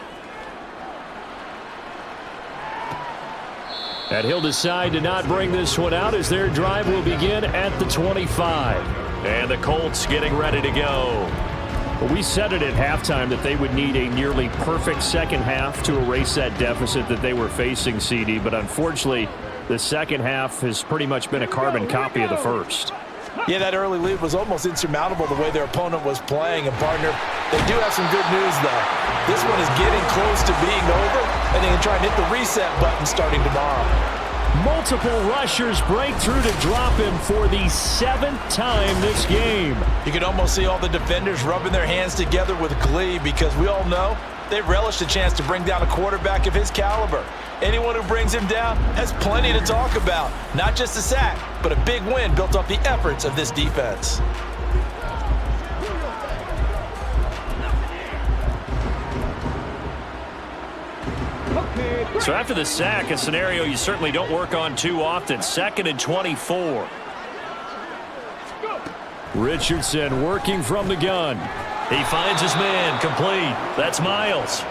And he'll decide to not bring this one out as their drive will begin at the 25. And the Colts getting ready to go. Well, we said it at halftime that they would need a nearly perfect second half to erase that deficit that they were facing, CD. But unfortunately, the second half has pretty much been a carbon copy of the first. Yeah, that early lead was almost insurmountable the way their opponent was playing. And, partner, they do have some good news, though. This one is getting close to being over, and they can try and hit the reset button starting tomorrow. Multiple rushers break through to drop him for the 7th time this game. You can almost see all the defenders rubbing their hands together with glee because we all know they relish the chance to bring down a quarterback of his caliber. Anyone who brings him down has plenty to talk about. Not just a sack, but a big win built off the efforts of this defense. So after the sack, a scenario you certainly don't work on too often. 2nd and 24. Richardson working from the gun. He finds his man, complete. That's Miles.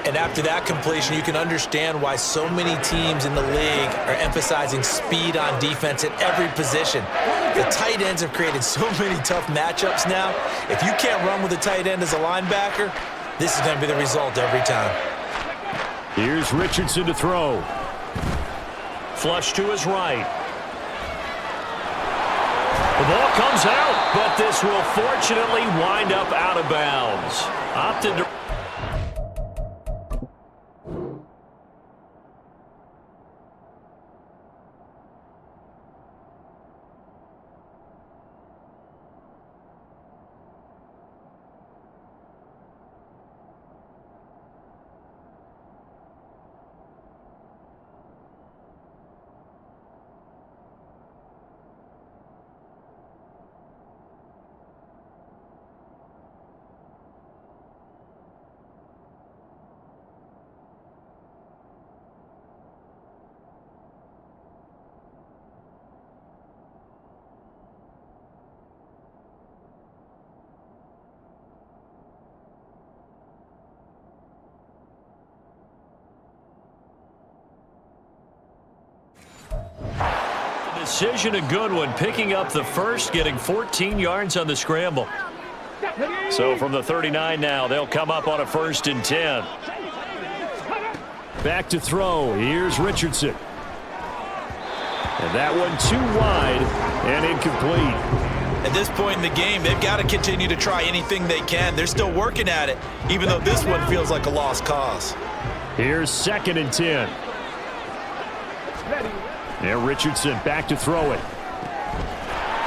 And after that completion, you can understand why so many teams in the league are emphasizing speed on defense at every position. The tight ends have created so many tough matchups now. If you can't run with a tight end as a linebacker, this is going to be the result every time. Here's Richardson to throw. Flush to his right. The ball comes out, but this will fortunately wind up out of bounds. Opted to... Decision a good one, picking up the first, getting 14 yards on the scramble. So from the 39 now, they'll come up on a 1st and 10. Back to throw. Here's Richardson. And that one too wide and incomplete. At this point in the game, they've got to continue to try anything they can. They're still working at it, even though this one feels like a lost cause. Here's 2nd and 10. And Richardson back to throw it.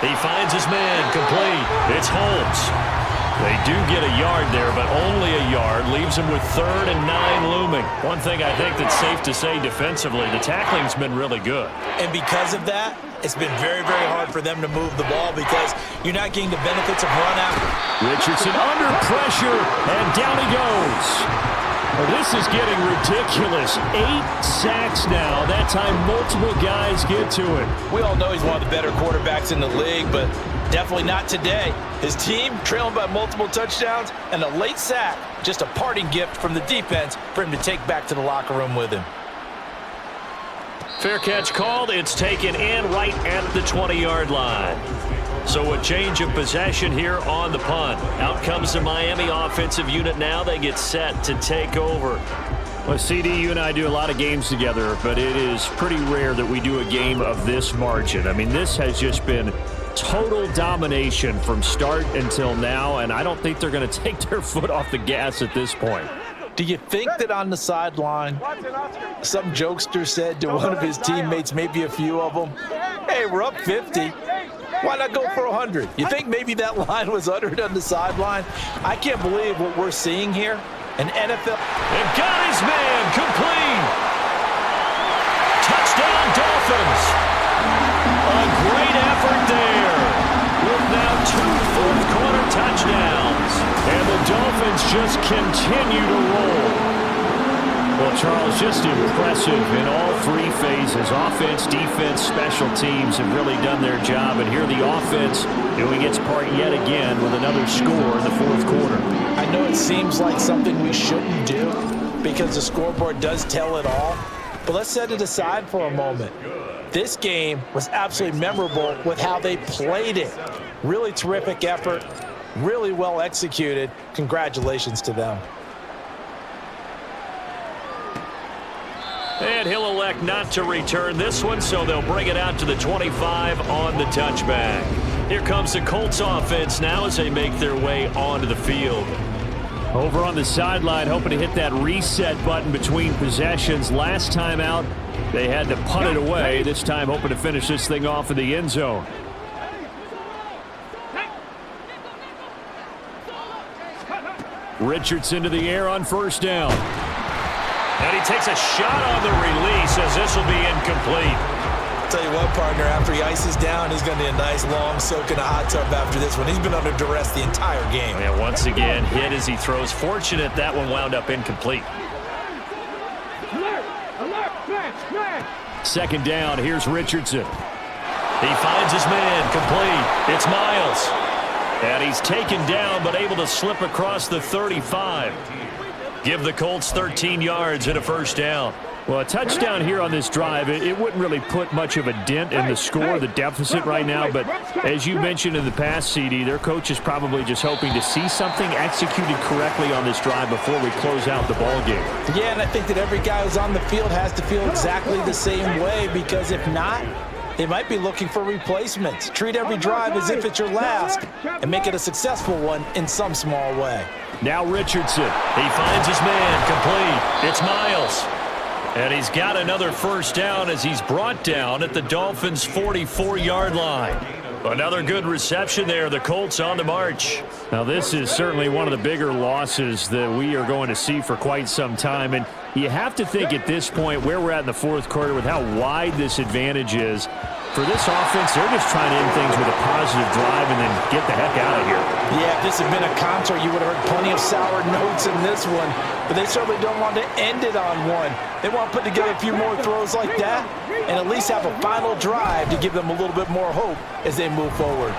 He finds his man, complete. It's Holmes. They do get a yard there, but only a yard. Leaves him with 3rd and 9 looming. One thing I think that's safe to say defensively, the tackling's been really good. And because of that, it's been very, very hard for them to move the ball because you're not getting the benefits of run after. Richardson under pressure, and down he goes. Well, this is getting ridiculous. 8 sacks now. That time, multiple guys get to it. We all know he's one of the better quarterbacks in the league, but definitely not today. His team trailing by multiple touchdowns and a late sack. Just a parting gift from the defense for him to take back to the locker room with him. Fair catch called. It's taken in right at the 20-yard line. So a change of possession here on the punt. Out comes the Miami offensive unit now. They get set to take over. Well, CD, you and I do a lot of games together, but it is pretty rare that we do a game of this margin. I mean, this has just been total domination from start until now, and I don't think they're going to take their foot off the gas at this point. Do you think that on the sideline, some jokester said to one of his teammates, maybe a few of them, hey, we're up 50. Why not go for 100? You think maybe that line was uttered on the sideline? I can't believe what we're seeing here. An NFL. And got his man complete. Touchdown, Dolphins. A great effort there. With now 2 fourth-quarter touchdowns. And the Dolphins just continue to roll. Well, Charles, just impressive in all 3 phases. Offense, defense, special teams have really done their job. And here the offense doing its part yet again with another score in the 4th quarter. I know it seems like something we shouldn't do because the scoreboard does tell it all. But let's set it aside for a moment. This game was absolutely memorable with how they played it. Really terrific effort, really well executed. Congratulations to them. And he'll elect not to return this one, so they'll bring it out to the 25 on the touchback. Here comes the Colts offense now as they make their way onto the field. Over on the sideline, hoping to hit that reset button between possessions. Last time out, they had to punt it away. This time, hoping to finish this thing off in the end zone. Richardson to the air on 1st down. And he takes a shot on the release as this will be incomplete. I'll tell you what, partner, after he ices down, he's going to need a nice long soak in a hot tub after this one. He's been under duress the entire game. And once again, hit as he throws. Fortunate that one wound up incomplete. 2nd down, here's Richardson. He finds his man, complete. It's Miles. And he's taken down but able to slip across the 35. give the Colts 13 yards and a first down. Well, a touchdown here on this drive, it wouldn't really put much of a dent in the score, the deficit right now. But as you mentioned in the past, CD, their coach is probably just hoping to see something executed correctly on this drive before we close out the ball game. Yeah, and I think that every guy who's on the field has to feel exactly the same way, because if not, they might be looking for replacements. Treat every drive as if it's your last and make it a successful one in some small way. Now Richardson. He finds his man, complete. It's Miles. And he's got another first down as he's brought down at the Dolphins' 44-yard line. Another good reception there. The Colts on the march. Now, this is certainly one of the bigger losses that we are going to see for quite some time. And you have to think at this point where we're at in the fourth quarter with how wide this advantage is. For this offense, they're just trying to end things with a positive drive and then get the heck out of here. Yeah, if this had been a concert, you would have heard plenty of sour notes in this one. But they certainly don't want to end it on one. They want to put together a few more throws like that and at least have a final drive to give them a little bit more hope as they move forward.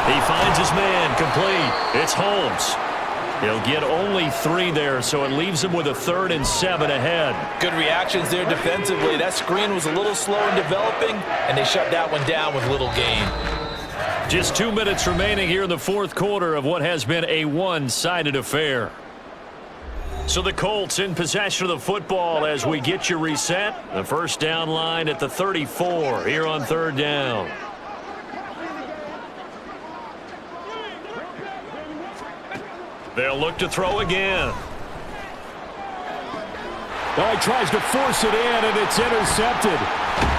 He finds his man, complete. It's Holmes. He'll get only 3 there, so it leaves him with a 3rd and 7 ahead. Good reactions there defensively. That screen was a little slow in developing, and they shut that one down with little gain. Just 2 minutes remaining here in the fourth quarter of what has been a one-sided affair. So the Colts in possession of the football as we get you reset. The first down line at the 34 here on 3rd down. They'll look to throw again. Oh, he tries to force it in, and it's intercepted.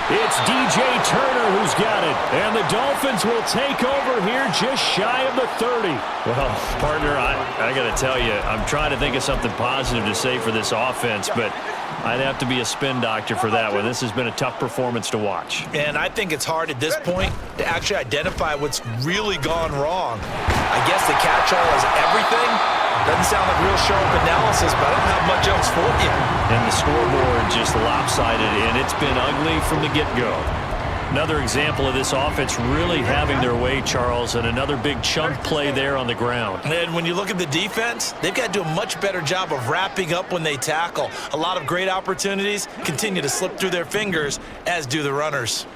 It's DJ Turner who's got it. And the Dolphins will take over here just shy of the 30. Well, partner, I got to tell you, I'm trying to think of something positive to say for this offense, but I'd have to be a spin doctor for that one. This has been a tough performance to watch. And I think it's hard at this point to actually identify what's really gone wrong. I guess the catch-all is everything. Doesn't sound like real sharp analysis, but I don't have much else for you. And the scoreboard just lopsided, and it's been ugly from the get-go. Another example of this offense really having their way, Charles, and another big chunk play there on the ground. And when you look at the defense, they've got to do a much better job of wrapping up when they tackle. A lot of great opportunities continue to slip through their fingers, as do the runners.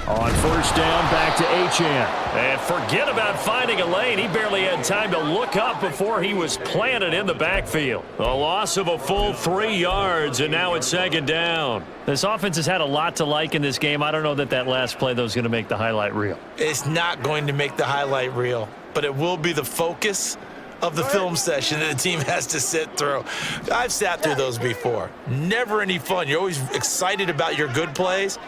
On first down, back to Achane. And forget about finding a lane. He barely had time to look up before he was planted in the backfield. A loss of a full 3 yards, and now it's 2nd down. This offense has had a lot to like in this game. I don't know that last play, though, is going to make the highlight reel. It's not going to make the highlight reel, but it will be the focus of the film session that the team has to sit through. I've sat through those before. Never any fun. You're always excited about your good plays.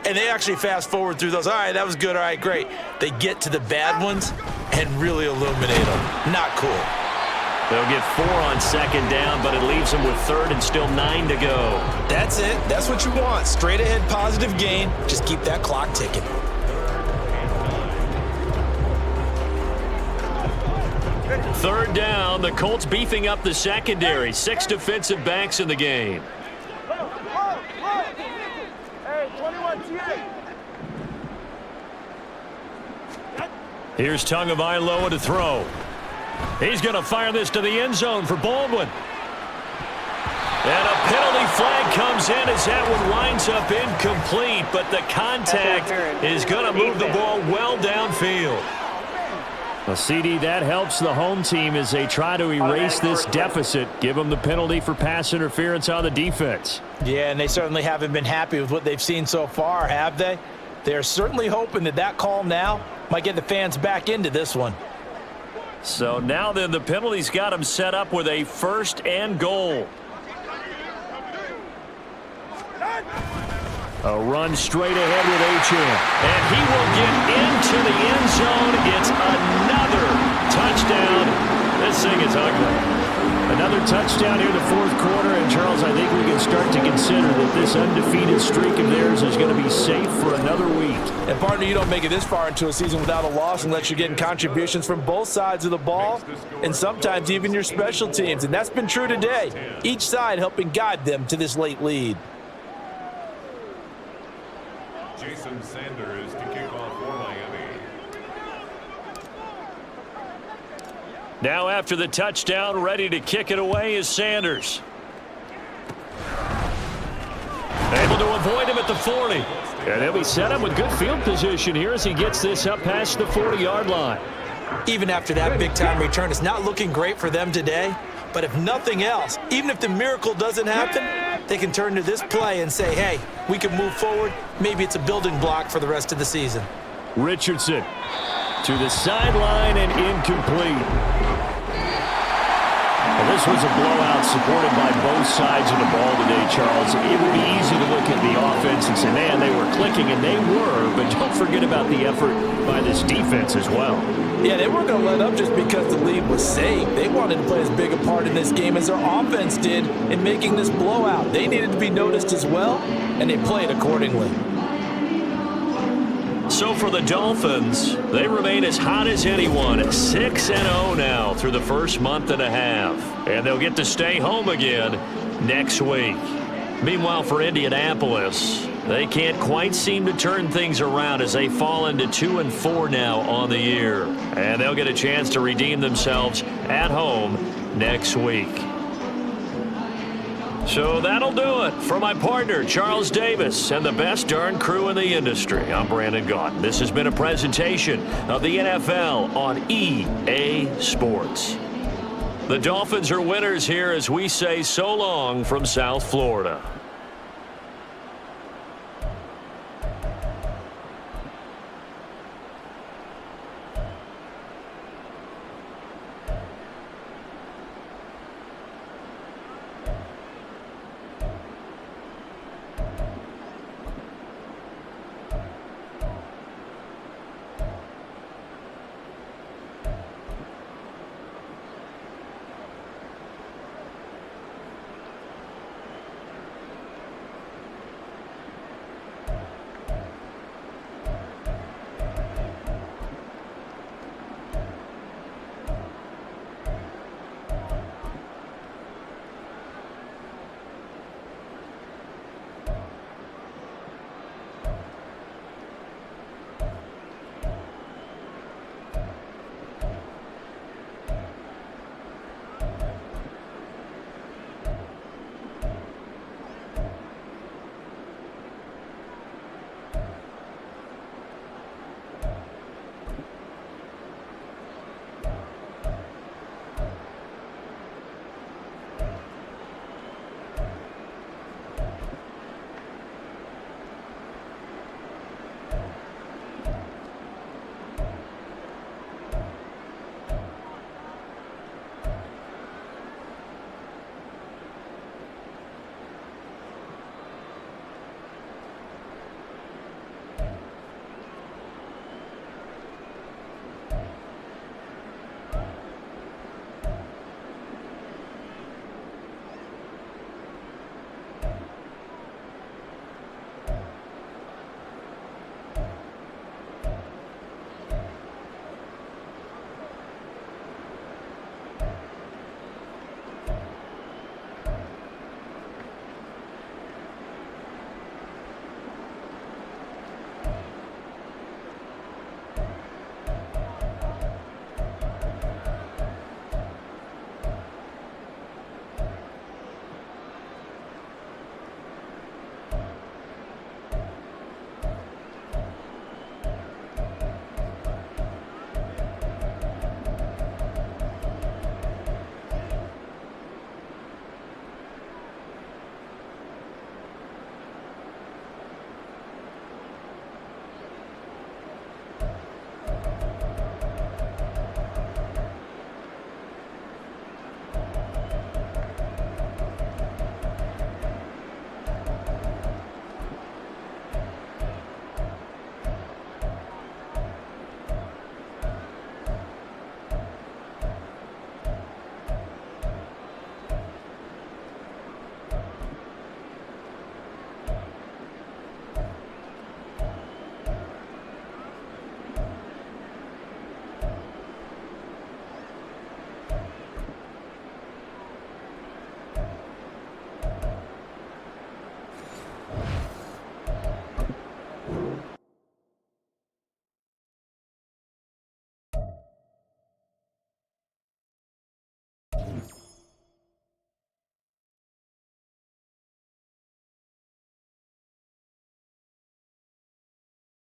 And they actually fast forward through those. All right, that was good. All right, great. They get to the bad ones and really illuminate them. Not cool. They'll get 4 on 2nd down, but it leaves them with 3rd and still 9 to go. That's it. That's what you want. Straight ahead positive gain. Just keep that clock ticking. Third down, the Colts beefing up the secondary. 6 defensive backs in the game. Here's Tagovailoa to throw. He's going to fire this to the end zone for Baldwin. And a penalty flag comes in as that one winds up incomplete, but the contact is going to move the ball well downfield. Well, CD, that helps the home team as they try to erase this deficit. Give them the penalty for pass interference on the defense. Yeah, and they certainly haven't been happy with what they've seen so far, have they? They're certainly hoping that call now might get the fans back into this one. So now then, the penalty's got them set up with a 1st and goal. A run straight ahead with Achane. And he will get into the end zone. It's another touchdown. This thing is ugly. Another touchdown here in the fourth quarter. And, Charles, I think we can start to consider that this undefeated streak of theirs is going to be safe for another week. And, partner, you don't make it this far into a season without a loss unless you're getting contributions from both sides of the ball and sometimes even your special teams. And that's been true today. Each side helping guide them to this late lead. Jason Sanders to kick off for Miami. Now after the touchdown, ready to kick it away is Sanders. Able to avoid him at the 40. And he'll be set up with good field position here as he gets this up past the 40-yard line. Even after that big-time return, it's not looking great for them today. But if nothing else, even if the miracle doesn't happen, they can turn to this play and say, hey, we can move forward. Maybe it's a building block for the rest of the season. Richardson to the sideline and incomplete. Well, this was a blowout supported by both sides of the ball today, Charles. It would be easy to look at the offense and say, man, they were clicking, and they were, but don't forget about the effort by this defense as well. Yeah, they weren't going to let up just because the lead was safe. They wanted to play as big a part in this game as their offense did in making this blowout. They needed to be noticed as well, and they played accordingly. So for the Dolphins, they remain as hot as anyone at 6-0 now through the first month and a half. And they'll get to stay home again next week. Meanwhile, for Indianapolis, they can't quite seem to turn things around as they fall into 2-4 now on the year. And they'll get a chance to redeem themselves at home next week. So that'll do it for my partner, Charles Davis, and the best darn crew in the industry. I'm Brandon Gaudin. This has been a presentation of the NFL on EA Sports. The Dolphins are winners here as we say so long from South Florida.